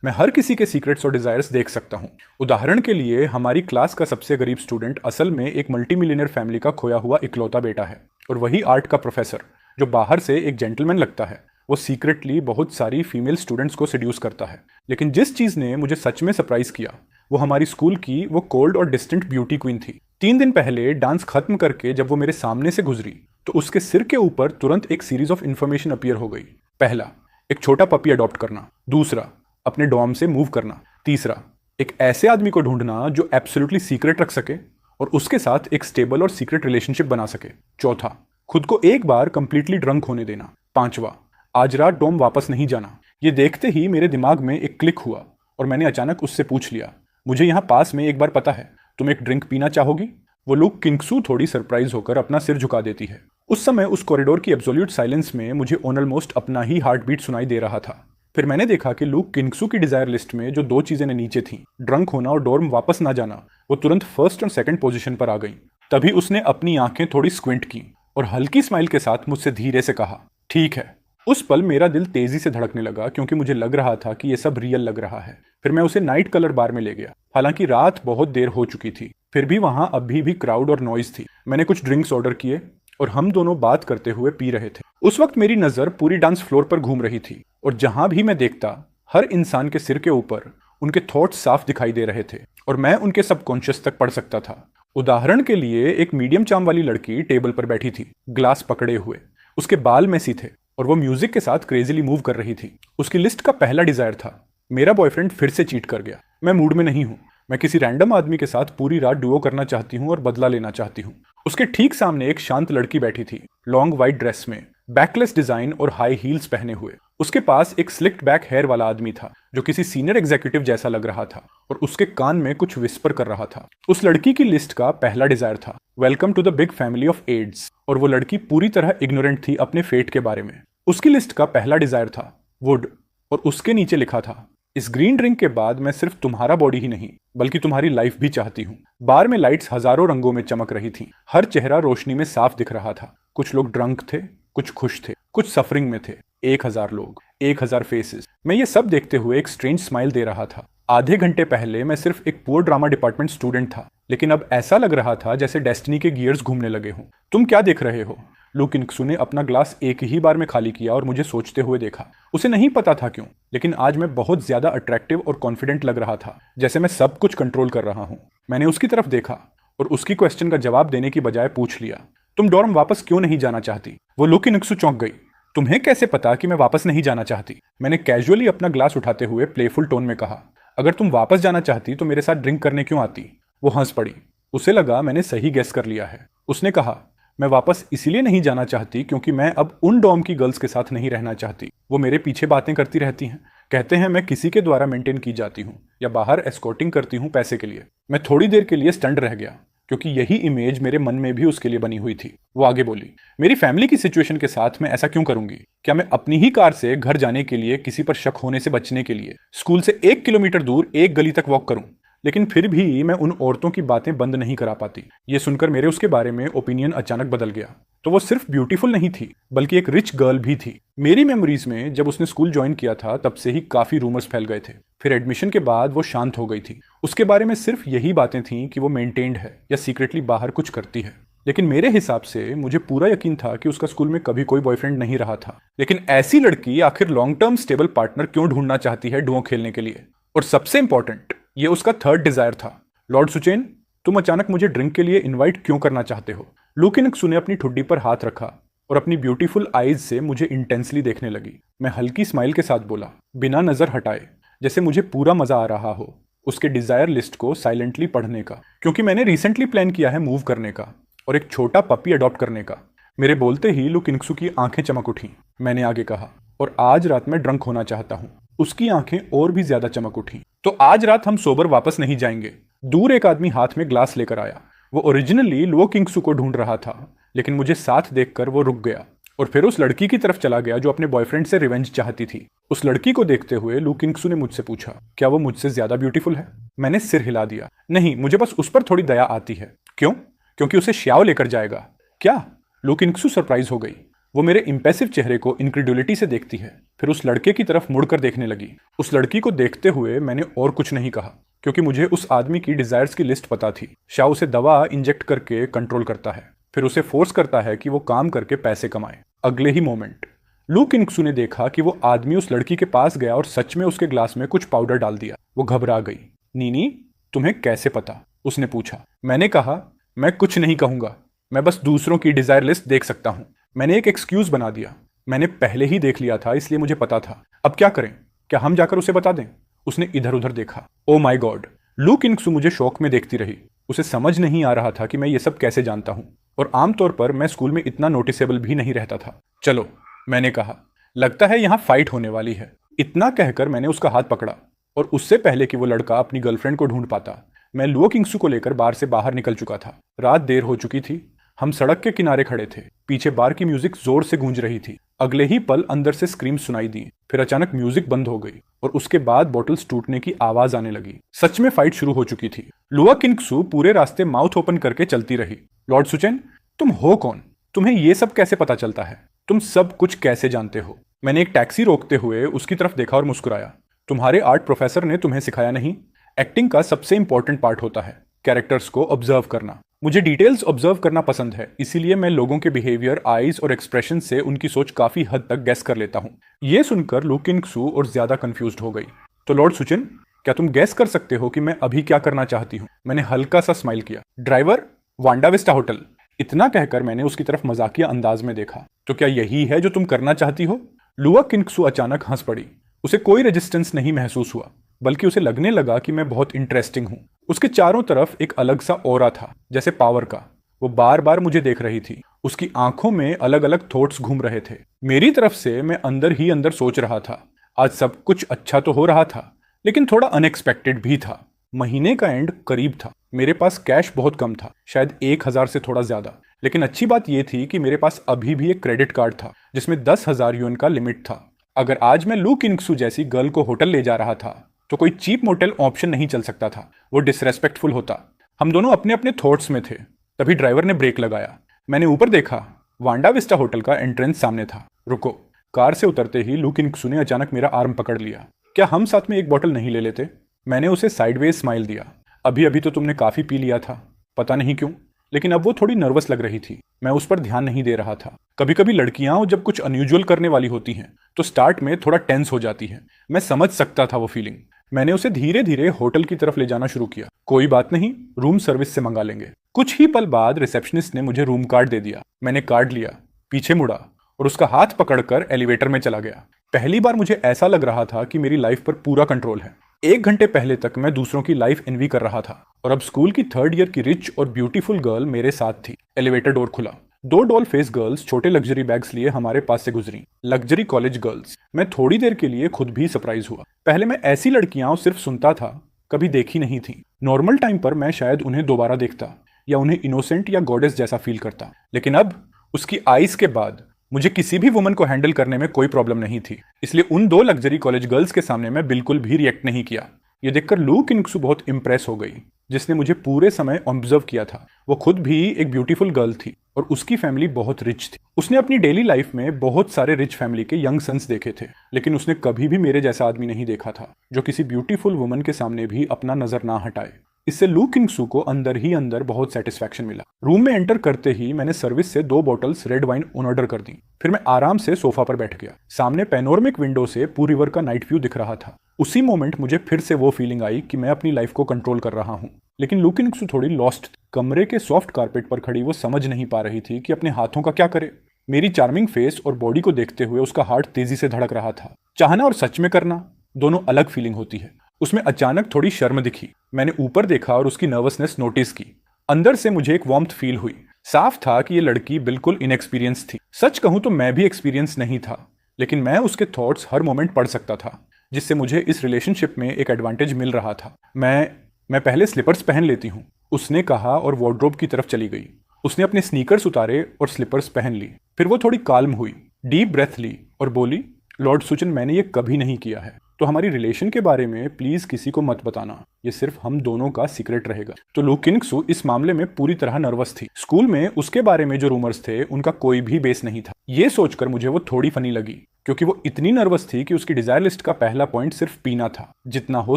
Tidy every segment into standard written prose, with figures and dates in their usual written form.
मैं हर किसी के सीक्रेट्स और डिजायर्स देख सकता हूँ। उदाहरण के लिए हमारी क्लास का सबसे गरीब स्टूडेंट असल में एक मल्टी मिलियनर फैमिली का खोया हुआ इकलौता बेटा है, और वही आर्ट का प्रोफेसर जो बाहर से एक जेंटलमैन लगता है, वो सीक्रेटली बहुत सारी फीमेल स्टूडेंट्स को सेड्यूस करता है। लेकिन जिस चीज़ ने मुझे सच में सरप्राइज किया वो हमारी स्कूल की वो कोल्ड और डिस्टेंट ब्यूटी क्वीन थी। 3 दिन पहले डांस खत्म करके जब वो मेरे सामने से गुजरी तो उसके सिर के ऊपर तुरंत एक सीरीज ऑफ इन्फॉर्मेशन अपीयर हो गई। पहला, एक छोटा पपी अडॉप्ट करना। दूसरा, अपने डॉर्म से मूव करना। तीसरा, एक ऐसे आदमी को ढूंढना जो एब्सोल्युटली सीक्रेट रख सके और उसके साथ एक स्टेबल और सीक्रेट रिलेशनशिप बना सके। चौथा, खुद को एक बार कंप्लीटली ड्रंक होने देना। पांचवा, आज रात डॉर्म वापस नहीं जाना। ये देखते ही मेरे दिमाग में एक क्लिक हुआ और मैंने अचानक उससे पूछ लिया, मुझे यहाँ पास में एक बार पता है, तुम एक ड्रिंक पीना चाहोगी? वो लुक किंगसू थोड़ी सरप्राइज होकर अपना सिर झुका देती है। उस समय उस कॉरिडोर की एब्सोल्यूट साइलेंस में मुझे ऑलमोस्ट अपना ही हार्ट बीट सुनाई दे रहा था। फिर मैंने देखा कि लुक किंगसू की डिजायर लिस्ट में जो 2 चीजें नीचे थीं, ड्रंक होना और डॉर्म वापस ना जाना, वो तुरंत फर्स्ट और सेकंड पोजीशन पर आ गई। तभी उसने अपनी आंखें थोड़ी स्क्विंट की और हल्की स्माइल के साथ मुझसे धीरे से कहा, ठीक है। उस पल मेरा दिल तेजी से धड़कने लगा क्योंकि मुझे लग रहा था कि ये सब रियल लग रहा है। फिर मैं उसे नाइट कलर बार में ले गया। हालांकि रात बहुत देर हो चुकी थी, फिर भी वहां अभी भी क्राउड और नॉइज थी। मैंने कुछ ड्रिंक्स ऑर्डर किए और हम दोनों बात करते हुए पी रहे थे। उस वक्त मेरी नजर पूरी डांस फ्लोर पर घूम रही थी और जहां भी मैं देखता हर इंसान के सिर के ऊपर उनके थॉट्स साफ दिखाई दे रहे थे और मैं उनके सबकॉन्शियस तक पढ़ सकता था। उदाहरण के लिए एक मीडियम चार्म वाली लड़की टेबल पर बैठी थी, ग्लास पकड़े हुए। उसके बाल मेसी थे और वो म्यूजिक के साथ क्रेजीली मूव कर रही थी। उसकी लिस्ट का पहला डिजायर था, मेरा बॉयफ्रेंड फिर से चीट कर गया। मैं मूड में नहीं हूँ, मैं किसी रैंडम आदमी के साथ पूरी रात डुओ करना चाहती हूँ और बदला लेना चाहती हूँ। उसके ठीक सामने एक शांत लड़की बैठी थी, लॉन्ग व्हाइट ड्रेस में, बैकलेस डिजाइन और हाई हील्स पहने हुए। उसके पास एक स्लिक्ड बैक हेयर वाला आदमी था जो किसी सीनियर एग्जीक्यूटिव जैसा लग रहा था और उसके कान में कुछ विस्पर कर रहा था। उस लड़की की लिस्ट का पहला डिजायर था, welcome to the big family of ads, और वो लड़की पूरी तरह इग्नोरेंट थी अपने फेट के बारे में। उसकी लिस्ट का पहला डिजायर था वुड, और उसके नीचे लिखा था, इस ग्रीन ड्रिंक के बाद मैं सिर्फ तुम्हारा बॉडी ही नहीं बल्कि तुम्हारी लाइफ भी चाहती हूँ। बार में लाइट्स हजारों रंगों में चमक रही थी, हर चेहरा रोशनी में साफ दिख रहा था। कुछ लोग ड्रंक थे, कुछ खुश थे, कुछ सफरिंग में थे। 1000 लोग, 1000 फेसेस। मैं ये सब देखते हुए एक स्ट्रेंज स्माइल दे रहा था। आधे घंटे पहले मैं सिर्फ एक पुअर ड्रामा डिपार्टमेंट स्टूडेंट था, लेकिन अब ऐसा लग रहा था जैसे डेस्टिनी के गियर्स घूमने लगे हों। तुम क्या देख रहे हो? लुक किंगसू ने अपना ग्लास एक ही बार में खाली किया और मुझे सोचते हुए देखा। उसे नहीं पता था क्यों, लेकिन आज मैं बहुत ज्यादा अट्रैक्टिव और कॉन्फिडेंट लग रहा था, जैसे मैं सब कुछ कंट्रोल कर रहा हूँ। मैंने उसकी तरफ देखा और उसकी क्वेश्चन का जवाब देने की बजाय पूछ लिया, तुम डॉर्म वापस क्यों नहीं जाना चाहती? वो लुक किंगसू चौंक गई। तुम्हें कैसे पता कि मैं वापस नहीं जाना चाहती? मैंने कैजुअली अपना ग्लास उठाते हुए प्लेफुल टोन में कहा, अगर तुम वापस जाना चाहती तो मेरे साथ ड्रिंक करने क्यों आती? वो हंस पड़ी। उसे लगा मैंने सही गेस कर लिया है। उसने कहा, मैं वापस इसलिए नहीं जाना चाहती क्योंकि मैं अब उन डॉर्म की गर्ल्स के साथ नहीं रहना चाहती। वो मेरे पीछे बातें करती रहती हैं, कहते हैं मैं किसी के द्वारा मेंटेन की जाती हूँ या बाहर एस्कॉर्टिंग करती हूँ पैसे के लिए। मैं थोड़ी देर के लिए स्टंड रह गया क्योंकि यही इमेज मेरे मन में भी उसके लिए बनी हुई थी। वो आगे बोली, मेरी फैमिली की सिचुएशन के साथ मैं ऐसा क्यों करूंगी? क्या मैं अपनी ही कार से घर जाने के लिए किसी पर शक होने से बचने के लिए स्कूल से 1 किलोमीटर दूर एक गली तक वॉक करूं? लेकिन फिर भी मैं उन औरतों की बातें बंद नहीं करा पाती। ये सुनकर मेरे उसके बारे में ओपिनियन अचानक बदल गया। तो वो सिर्फ ब्यूटीफुल नहीं थी बल्कि एक रिच गर्ल भी थी। मेरी मेमोरीज में जब उसने स्कूल ज्वाइन किया था तब से ही काफी रूमर्स फैल गए थे। फिर एडमिशन के बाद वो शांत हो गई थी। उसके बारे में सिर्फ यही बातें थीं कि वो मेंटेन्ड है या सीक्रेटली बाहर कुछ करती है। लेकिन मेरे हिसाब से मुझे पूरा यकीन था कि उसका स्कूल में कभी कोई बॉयफ्रेंड नहीं रहा था। लेकिन ऐसी लड़की आखिर लॉन्ग टर्म स्टेबल पार्टनर क्यों ढूंढना चाहती है डुओ खेलने के लिए? और सबसे इंपॉर्टेंट, ये उसका थर्ड डिजायर था। लॉर्ड सुचेन, तुम अचानक मुझे ड्रिंक के लिए इनवाइट क्यों करना चाहते हो? लुक किंगसू ने अपनी ठुड्डी पर हाथ रखा और अपनी ब्यूटीफुल आईज से मुझे इंटेंसली देखने लगी। मैं हल्की स्माइल के साथ बोला, बिना नजर हटाए, जैसे मुझे पूरा मजा आ रहा हो उसके डिजायर लिस्ट को साइलेंटली पढ़ने का, क्योंकि मैंने रिसेंटली प्लान किया है मूव करने का और एक छोटा पपी अडॉप्ट करने का। मेरे बोलते ही लुक किंगसू की आंखें चमक उठी। मैंने आगे कहा, और आज रात में ड्रंक होना चाहता हूँ। उसकी आंखें और भी ज्यादा चमक उठी। तो आज रात हम सोबर वापस नहीं जाएंगे। दूर एक आदमी हाथ में ग्लास लेकर आया। वो ओरिजिनली लुक किंगसू को ढूंढ रहा था, लेकिन मुझे साथ देखकर वो रुक गया और फिर उस लड़की की तरफ चला गया जो अपने बॉयफ्रेंड से रिवेंज चाहती थी। उस लड़की को देखते हुए लुक किंगसू ने मुझसे पूछा, क्या वो मुझसे ज्यादा ब्यूटीफुल है? मैंने सिर हिला दिया, नहीं, मुझे बस उस पर थोड़ी दया आती है। क्यों? क्योंकि उसे श्याओ लेकर जाएगा। क्या? लुक किंगसू सरप्राइज हो गई। वो मेरे इम्पेसिव चेहरे को इनक्रेडुलिटी से देखती है, फिर उस लड़के की तरफ मुड़कर देखने लगी। उस लड़की को देखते हुए मैंने और कुछ नहीं कहा, क्योंकि मुझे उस आदमी की डिजायर्स की लिस्ट पता थी। शाह उसे दवा इंजेक्ट करके कंट्रोल करता है, फिर उसे फोर्स करता है कि वो काम करके पैसे कमाए। अगले ही मोमेंट लू किंगसू ने देखा कि वो आदमी उस लड़की के पास गया और सच में उसके ग्लास में कुछ पाउडर डाल दिया। वो घबरा गई। नीनी, तुम्हें कैसे पता? उसने पूछा। मैंने कहा, मैं कुछ नहीं कहूंगा, मैं बस दूसरों की डिजायर लिस्ट देख सकता हूं। मैंने एक एक्सक्यूज बना दिया। मैंने पहले ही देख लिया था, इसलिए मुझे पता था। अब क्या करें? क्या हम जाकर उसे बता दें? उसने इधर उधर देखा। Oh my God! लू किंगसू मुझे शौक में देखती रही। उसे समझ नहीं आ रहा था कि मैं ये सब कैसे जानता हूं, और आमतौर पर मैं स्कूल में इतना नोटिसेबल भी नहीं रहता था। चलो, मैंने कहा, लगता है यहां फाइट होने वाली है। इतना कहकर मैंने उसका हाथ पकड़ा, और उससे पहले कि वो लड़का अपनी गर्लफ्रेंड को ढूंढ पाता, मैं लुओ किंगसू को लेकर बार से बाहर निकल चुका था। रात देर हो चुकी थी। हम सड़क के किनारे खड़े थे। पीछे बार की म्यूजिक जोर से गूंज रही थी। अगले ही पल अंदर से स्क्रीम सुनाई दी। फिर अचानक म्यूजिक बंद हो गई और उसके बाद बॉटल्स टूटने की आवाज आने लगी। सच में फाइट शुरू हो चुकी थी। लुआ किंगसू पूरे रास्ते माउथ ओपन करके चलती रही। लॉर्ड सुचेन, तुम हो कौन? तुम्हें ये सब कैसे पता चलता है? तुम सब कुछ कैसे जानते हो? मैंने एक टैक्सी रोकते हुए उसकी तरफ देखा और मुस्कुराया। तुम्हारे आर्ट प्रोफेसर ने तुम्हें सिखाया नहीं? एक्टिंग का सबसे इंपॉर्टेंट पार्ट होता है कैरेक्टर्स को ऑब्जर्व करना। मुझे डिटेल्स ऑब्जर्व करना पसंद है, इसीलिए मैं लोगों के बिहेवियर, आईज और एक्सप्रेशन से उनकी सोच काफी हद तक गैस कर लेता हूँ। ये सुनकर लू किंगसू और ज्यादा कंफ्यूज्ड हो गई। तो लॉर्ड सुचिन, क्या तुम गैस कर सकते हो कि मैं अभी क्या करना चाहती हूँ? मैंने हल्का सा स्माइल किया। Driver, Wanda Vista hotel. इतना कहकर मैंने उसकी तरफ मजाकिया अंदाज में देखा। तो क्या यही है जो तुम करना चाहती हो? लुआ किंगसू अचानक हंस पड़ी। उसे कोई रेजिस्टेंस नहीं महसूस हुआ, बल्कि उसे लगने लगा कि मैं बहुत इंटरेस्टिंग हूं। उसके चारों तरफ एक अलग सा ऑरा था, जैसे पावर का। वो बार बार मुझे देख रही थी। उसकी आंखों में अलग अलग थॉट्स घूम रहे थे। मेरी तरफ से मैं अंदर ही अंदर सोच रहा था, आज सब कुछ अच्छा तो हो रहा था, लेकिन थोड़ा अनएक्सपेक्टेड भी था। महीने का एंड करीब था। मेरे पास कैश बहुत कम था, शायद 1,000 से थोड़ा ज्यादा। लेकिन अच्छी बात यह थी कि मेरे पास अभी भी एक क्रेडिट कार्ड था जिसमें 10,000 युएन का लिमिट था। अगर आज मैं लू किंगसू जैसी गर्ल को होटल ले जा रहा था तो कोई चीप मोटेल ऑप्शन नहीं चल सकता था। वो डिसरेस्पेक्टफुल होता। हम दोनों अपने अपने थॉट्स में थे। तभी ड्राइवर ने ब्रेक लगाया। मैंने ऊपर देखा। वांडा विस्टा होटल का एंट्रेंस सामने था। रुको। कार से उतरते ही लू किंगसू ने अचानक मेरा आर्म पकड़ लिया। क्या हम साथ में एक बोतल नहीं ले लेते? मैंने उसे साइडवेज स्माइल दिया। अभी अभी तो तुमने काफी पी लिया था, पता नहीं क्यों, लेकिन अब वो थोड़ी नर्वस लग रही थी। मैं उस पर ध्यान नहीं दे रहा था। कभी कभी लड़कियां जब कुछ अनयूजुअल करने वाली होती हैं तो स्टार्ट में थोड़ा टेंस हो जाती हैं। मैं समझ सकता था वो फीलिंग। मैंने उसे धीरे धीरे होटल की तरफ ले जाना शुरू किया। कोई बात नहीं, रूम सर्विस से मंगा लेंगे। कुछ ही पल बाद रिसेप्शनिस्ट ने मुझे रूम कार्ड दे दिया। मैंने कार्ड लिया, पीछे मुड़ा और उसका हाथ पकड़कर एलिवेटर में चला गया। पहली बार मुझे ऐसा लग रहा था कि मेरी लाइफ पर पूरा कंट्रोल है। 1 घंटे पहले तक मैं दूसरों की लाइफ एनवी कर रहा था, और अब स्कूल की 3rd ईयर की रिच और ब्यूटीफुल गर्ल मेरे साथ थी। एलिवेटर डोर खुला। 2 डॉल फेस गर्ल्स छोटे लग्जरी बैग्स लिए हमारे पास से गुजरी। Luxury college girls. मैं थोड़ी देर के लिए खुद भी सरप्राइज हुआ। पहले मैं ऐसी लड़कियां सिर्फ सुनता था, कभी देखी नहीं थी। नॉर्मल टाइम पर मैं शायद उन्हें दोबारा देखता या उन्हें इनोसेंट या गॉडेस जैसा फील करता, लेकिन अब उसकी आईज के बाद मुझे किसी भी वुमन को हैंडल करने में कोई प्रॉब्लम नहीं थी। इसलिए उन 2 लग्जरी कॉलेज गर्ल्स के सामने मैं बिल्कुल भी रिएक्ट नहीं किया। ये देखकर लू किंगसू बहुत इंप्रेस हो गई, जिसने मुझे पूरे समय ऑब्जर्व किया था। वो खुद भी एक ब्यूटीफुल गर्ल थी और उसकी फैमिली बहुत रिच थी। उसने अपनी डेली लाइफ में बहुत सारे रिच फैमिली के यंग सन्स देखे थे, लेकिन उसने कभी भी मेरे जैसा आदमी नहीं देखा था जो किसी ब्यूटीफुल वुमन के सामने भी अपना नजर ना हटाए। इससे लू किंगसू को अंदर ही अंदर बहुत सेटिस्फैक्शन मिला। रूम में एंटर करते ही मैंने सर्विस से 2 बॉटल्स रेड वाइन ऑर्डर कर दी। फिर मैं आराम से सोफा पर बैठ गया। सामने पैनोरमिक विंडो से पूरी रिवर का नाइट व्यू दिख रहा था। उसी मोमेंट मुझे फिर से वो फीलिंग आई कि मैं अपनी लाइफ को कंट्रोल कर रहा हूँ। लेकिन लू किंगसू थोड़ी लॉस्ट थी। कमरे के सॉफ्ट कारपेट पर खड़ी वो समझ नहीं पा रही थी कि अपने हाथों का क्या करे। मेरी चार्मिंग फेस और बॉडी को देखते हुए उसका हार्ट तेजी से धड़क रहा था। चाहना और सच में करना दोनों अलग फीलिंग होती है। उसमें अचानक थोड़ी शर्म दिखी। मैंने ऊपर देखा और उसकी नर्वसनेस नोटिस की। अंदर से मुझे एक वार्मथ फील हुई। साफ था कि ये लड़की बिल्कुल इनएक्सपीरियंस थी। सच कहूं तो मैं भी एक्सपीरियंस नहीं था, लेकिन मैं उसके थॉट्स हर मोमेंट पढ़ सकता था, जिससे मुझे इस रिलेशनशिप में एक एडवांटेज मिल रहा था। मैं पहले स्लीपर्स पहन लेती हूँ, उसने कहा और वार्डरोब की तरफ चली गई। उसने अपने स्नीकर्स उतारे और स्लीपर्स पहन ली। फिर वो थोड़ी काल्म हुई, डीप ब्रेथ ली और बोली, लॉर्ड सुचिन, मैंने ये कभी नहीं किया है, तो हमारी रिलेशन के बारे में प्लीज किसी को मत बताना, ये सिर्फ हम दोनों का सीक्रेट रहेगा। तो लू किंगसू इस मामले में पूरी तरह नर्वस थी। स्कूल में उसके बारे में जो रूमर्स थे उनका कोई भी बेस नहीं था। ये सोचकर मुझे वो थोड़ी फनी लगी, क्योंकि वो इतनी नर्वस थी कि उसकी डिजायर लिस्ट का पहला पॉइंट सिर्फ पीना था, जितना हो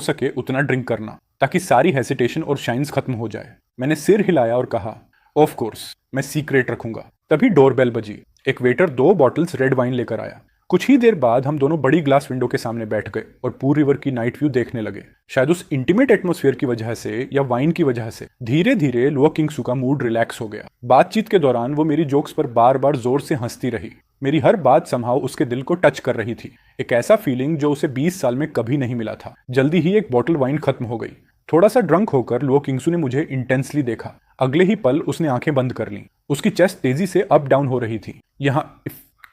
सके उतना ड्रिंक करना, ताकि सारी हेसिटेशन और शाइन्स खत्म हो जाए। मैंने सिर हिलाया और कहा, ऑफ कोर्स मैं सीक्रेट रखूंगा। तभी डोरबेल बजी। एक वेटर 2 बॉटल्स रेड वाइन लेकर आया। कुछ ही देर बाद हम दोनों बड़ी ग्लास विंडो के सामने बैठ गए और पूर रिवर की नाइट व्यू देखने लगे। शायद उस इंटीमेट एटमॉस्फेयर की वजह से या वाइन की वजह से धीरे धीरे लुआ किंगसू का मूड रिलैक्स हो गया। बातचीत के दौरान वो मेरी जोक्स पर बार बार जोर से हंसती रही। मेरी हर बात समहाउ उसके दिल को टच कर रही थी। एक ऐसा फीलिंग जो उसे 20 साल में कभी नहीं मिला था। जल्दी ही एक बॉटल वाइन खत्म हो गई। थोड़ा सा ड्रंक होकर लुआ किंगसू ने मुझे इंटेंसली देखा। अगले ही पल उसने आंखें बंद कर लीं। उसकी चेस्ट तेजी से अप डाउन हो रही थी। यहाँ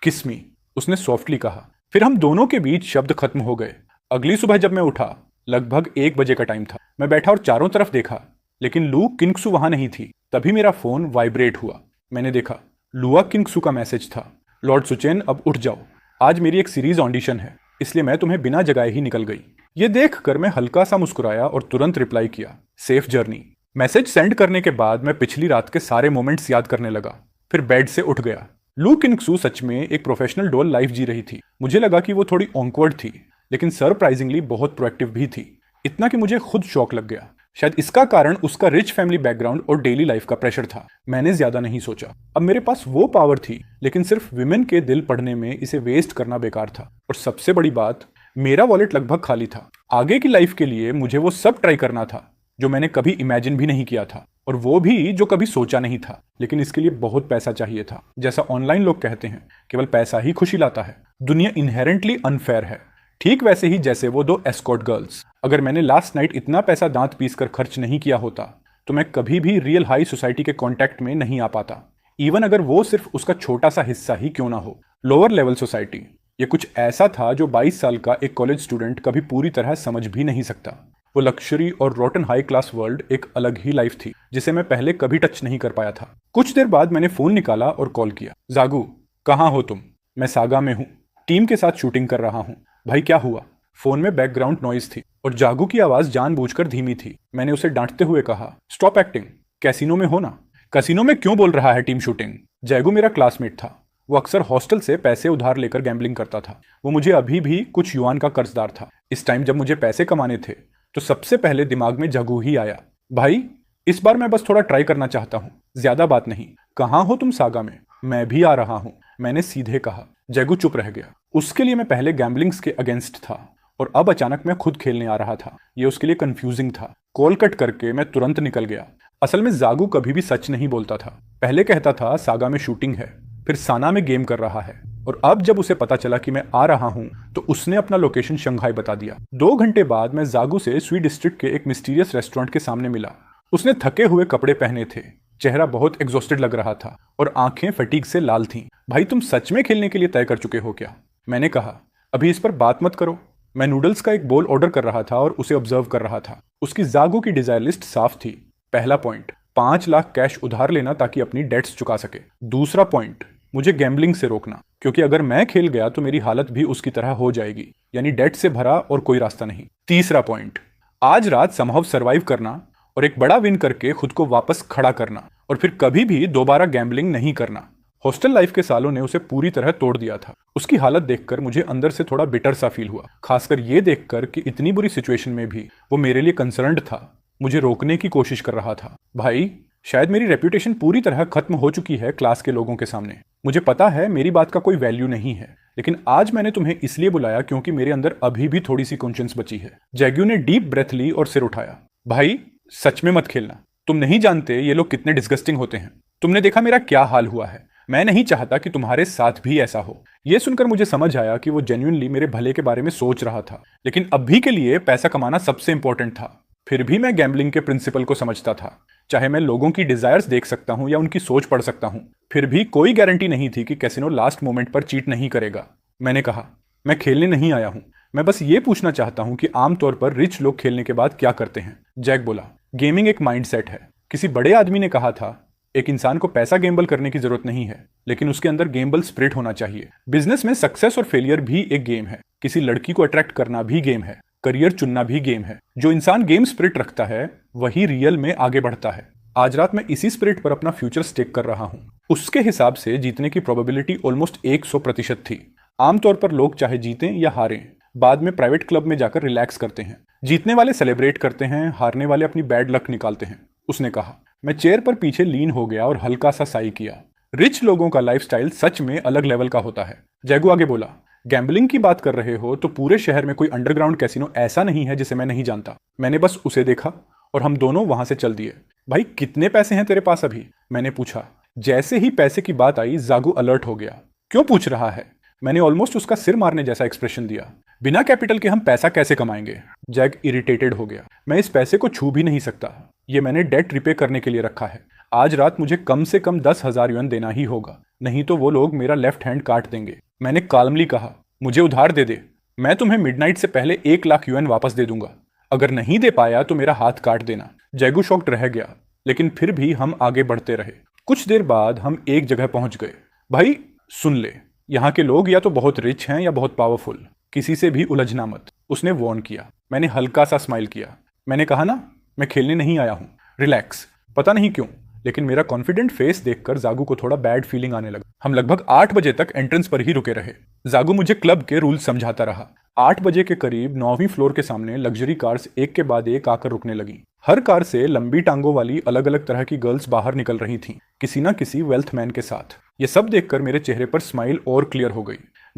किस मी, उसने सॉफ्टली कहा। फिर हम दोनों के बीच शब्द खत्म हो गए। अगली सुबह जब मैं उठा, लगभग 1 बजे का टाइम था। मैं बैठा और चारों तरफ देखा, लेकिन लू किंगसू वहां नहीं थी। तभी मेरा फोन वाइब्रेट हुआ। मैंने देखा, लुआ किंगसू का मैसेज था। लॉर्ड सुचेन, अब उठ जाओ, आज मेरी एक सीरीज ऑडिशन है, इसलिए मैं तुम्हें बिना जगाए ही निकल गई। ये देखकर मैं हल्का सा मुस्कुराया और तुरंत रिप्लाई किया, सेफ जर्नी। मैसेज सेंड करने के बाद मैं पिछली रात के सारे मोमेंट्स याद करने लगा, फिर बेड से उठ गया। लू किंगसू सच में एक प्रोफेशनल डॉल लाइफ जी रही थी। मुझे लगा कि वो थोड़ी ऑकवर्ड थी, लेकिन सरप्राइजिंगली बहुत प्रोएक्टिव भी थी। इतना कि मुझे खुद शौक लग गया। शायद इसका कारण उसका रिच फैमिली बैकग्राउंड और डेली लाइफ का प्रेशर था। मैंने ज्यादा नहीं सोचा। अब मेरे पास वो पावर थी, लेकिन सिर्फ विमेन के दिल पढ़ने में इसे वेस्ट करना बेकार था। और सबसे बड़ी बात, मेरा वॉलेट लगभग खाली था। आगे की लाइफ के लिए मुझे वो सब ट्राई करना था जो मैंने कभी इमेजिन भी नहीं किया था, और वो भी जो कभी सोचा नहीं था। लेकिन इसके लिए बहुत पैसा चाहिए था। जैसा ऑनलाइन लोग कहते हैं, केवल पैसा ही खुशी लाता है। दुनिया इनहेरेंटली अनफेयर है, ठीक वैसे ही जैसे वो 2 एस्कॉर्ट गर्ल्स। अगर मैंने लास्ट नाइट इतना पैसा दांत पीस कर खर्च नहीं किया होता, तो मैं कभी भी रियल हाई सोसाइटी के कांटेक्ट में नहीं आ पाता, इवन अगर वो सिर्फ उसका छोटा सा हिस्सा ही क्यों ना हो। लोअर लेवल सोसाइटी, ये कुछ ऐसा था जो 22 साल का एक कॉलेज स्टूडेंट कभी पूरी तरह समझ भी नहीं सकता। वो लक्जरी और रोटन हाई क्लास वर्ल्ड एक अलग ही लाइफ थी, जिसे मैं पहले कभी टच नहीं कर पाया था। कुछ देर बाद मैंने फोन निकाला और कॉल किया। जागू, कहाँ हो तुम? मैं सागा में हूँ, टीम के साथ शूटिंग कर रहा हूँ। भाई क्या हुआ? फोन में बैकग्राउंड नॉइज थी और जागू की आवाज जानबूझकर धीमी थी। मैंने उसे डांटते हुए कहा, स्टॉप एक्टिंग, कैसीनो में हो ना। कैसीनो में क्यों बोल रहा है टीम शूटिंग? जैगू मेरा क्लासमेट था। वो अक्सर हॉस्टल से पैसे उधार लेकर गैम्बलिंग करता था। वो मुझे अभी भी कुछ युआन का कर्जदार था। इस टाइम जब मुझे पैसे कमाने थे, तो सबसे पहले दिमाग में जगू ही आया। भाई इस बार मैं बस थोड़ा ट्राई करना चाहता हूँ, ज्यादा बात नहीं। कहाँ हो तुम सागा में? मैं भी आ रहा हूँ, मैंने सीधे कहा। जगू चुप रह गया। उसके लिए मैं पहले गैम्बलिंग्स के अगेंस्ट था और अब अचानक मैं खुद खेलने आ रहा था। ये उसके लिए कंफ्यूजिंग था। कॉल कट करके मैं तुरंत निकल गया। असल में जागू कभी भी सच नहीं बोलता था। पहले कहता था सागा में शूटिंग है, फिर साना में गेम कर रहा है, और अब जब उसे पता चला कि मैं आ रहा हूं, तो उसने अपना लोकेशन शंघाई बता दिया। 2 घंटे बाद मैं जागू से स्वी डिस्ट्रिक्ट के एक मिस्टीरियस रेस्टोरेंट के सामने मिला। उसने थके हुए कपड़े पहने थे, चेहरा बहुत एग्जॉस्टेड लग रहा था और आंखें फटीग से लाल थीं। भाई तुम सच में खेलने के लिए तय कर चुके हो क्या? मैंने कहा, अभी इस पर बात मत करो। मैं नूडल्स का एक बोल ऑर्डर कर रहा था और उसे ऑब्जर्व कर रहा था। उसकी जागू की डिजायर लिस्ट साफ थी। पहला पॉइंट, 5 लाख कैश उधार लेना ताकि अपनी डेट्स चुका सके। दूसरा पॉइंट, मुझे गैम्बलिंग से रोकना, क्योंकि अगर मैं खेल गया तो मेरी हालत भी उसकी तरह हो जाएगी, यानी डेट से भरा और कोई रास्ता नहीं। तीसरा पॉइंट, आज रात समहाउ सरवाइव करना और एक बड़ा विन करके खुद को वापस खड़ा करना, और फिर कभी भी दोबारा गैम्बलिंग नहीं करना। हॉस्टल लाइफ के सालों ने उसे पूरी तरह तोड़ दिया था। उसकी हालत देखकर मुझे अंदर से थोड़ा बिटर सा फील हुआ, खासकर ये देखकर कि इतनी बुरी सिचुएशन में भी वो मेरे लिए कंसर्न्ड था, मुझे रोकने की कोशिश कर रहा था। भाई शायद मेरी रेप्यूटेशन पूरी तरह खत्म हो चुकी है क्लास के लोगों के सामने। मुझे पता है मेरी बात का कोई वैल्यू नहीं है, लेकिन आज मैंने तुम्हें इसलिए बुलाया क्योंकि मेरे अंदर अभी भी थोड़ी सी कॉन्शियंस बची है। जैग्यू ने डीप ब्रेथ ली और सिर उठाया। भाई सच में मत खेलना, तुम नहीं जानते ये लोग कितने डिस्गस्टिंग होते हैं। तुमने देखा मेरा क्या हाल हुआ है। मैं नहीं चाहता कि तुम्हारे साथ भी ऐसा हो। यह सुनकर मुझे समझ आया कि वो जेन्युइनली मेरे भले के बारे में सोच रहा था, लेकिन अभी के लिए पैसा कमाना सबसे इंपॉर्टेंट था। फिर भी मैं गैम्बलिंग के प्रिंसिपल को समझता था। चाहे मैं लोगों की डिजायर्स देख सकता हूं या उनकी सोच पढ़ सकता हूं, फिर भी कोई गारंटी नहीं थी कि कैसीनो लास्ट मोमेंट पर चीट नहीं करेगा। मैंने कहा, मैं खेलने नहीं आया हूं, मैं बस ये पूछना चाहता हूं कि आमतौर पर रिच लोग खेलने के बाद क्या करते हैं। जैक बोला, गेमिंग एक माइंडसेट है। किसी बड़े आदमी ने कहा था, एक इंसान को पैसा गेम्बल करने की जरूरत नहीं है, लेकिन उसके अंदर गेम्बल स्पिरिट होना चाहिए। बिजनेस में सक्सेस और फेलियर भी एक गेम है, किसी लड़की को अट्रैक्ट करना भी गेम है, करियर चुनना भी गेम है। जो इंसान गेम स्पिरिट रखता है वही रियल में आगे बढ़ता है। आज रात मैं इसी स्पिरिट पर अपना फ्यूचर स्टेक कर रहा हूँ। उसके हिसाब से जीतने की प्रोबेबिलिटी ऑलमोस्ट 100% थी। आमतौर पर लोग चाहे जीतें या हारें, बाद में प्राइवेट क्लब में जाकर रिलैक्स करते हैं। जीतने वाले सेलिब्रेट करते हैं, हारने वाले अपनी बैड लक निकालते हैं, उसने कहा। मैं चेयर पर पीछे लीन हो गया और हल्का सा साई किया। रिच लोगों का लाइफस्टाइल सच में अलग लेवल का होता है। जैगो आगे बोला, गैम्बलिंग की बात कर रहे हो तो पूरे शहर में कोई अंडरग्राउंड कैसीनो ऐसा नहीं है जिसे मैं नहीं जानता। मैंने बस उसे देखा और हम दोनों वहां से चल दिए। भाई कितने पैसे हैं तेरे पास अभी? मैंने पूछा। जैसे ही पैसे की बात आई जागू अलर्ट हो गया। क्यों पूछ रहा है? मैंने ऑलमोस्ट उसका सिर मारने जैसा एक्सप्रेशन दिया। बिना कैपिटल के हम पैसा कैसे कमाएंगे? जैग इरिटेटेड हो गया। मैं इस पैसे को छू भी नहीं सकता, ये मैंने डेट रिपे करने के लिए रखा है। आज रात मुझे कम से कम 10,000 युएन देना ही होगा, नहीं तो वो लोग मेरा लेफ्ट हैंड काट देंगे। मैंने काल्मली कहा, मुझे उधार दे दे, मैं तुम्हें मिडनाइट से पहले 1 लाख युएन वापस दे दूंगा। अगर नहीं दे पाया तो मेरा हाथ काट देना। जैगू शॉक्ड रह गया, लेकिन फिर भी हम आगे बढ़ते रहे। कुछ देर बाद हम एक जगह पहुंच गए। भाई सुन ले, यहाँ के लोग या तो बहुत रिच हैं या बहुत पावरफुल, किसी से भी उलझना मत, उसने वार्न किया। मैंने हल्का सा स्माइल किया। मैंने कहा ना, मैं खेलने नहीं आया हूँ, रिलैक्स। पता नहीं क्यों, लेकिन मेरा कॉन्फिडेंट फेस देखकर जागू को थोड़ा बैड फीलिंग आने लगा। हम लगभग 8 बजे तक एंट्रेंस पर ही रुके रहे। जागू मुझे क्लब के रूल समझाता रहा। 8 बजे के करीब 9वीं फ्लोर के सामने लग्जरी कार्स एक के बाद एक आकर रुकने लगी। हर कार से लंबी टांगों वाली अलग अलग तरह की गर्ल्स बाहर निकल रही थीं, किसी ना किसी वेल्थ मैन के साथ। ये सब देखकर मेरे चेहरे पर स्माइल और क्लियर हो गई।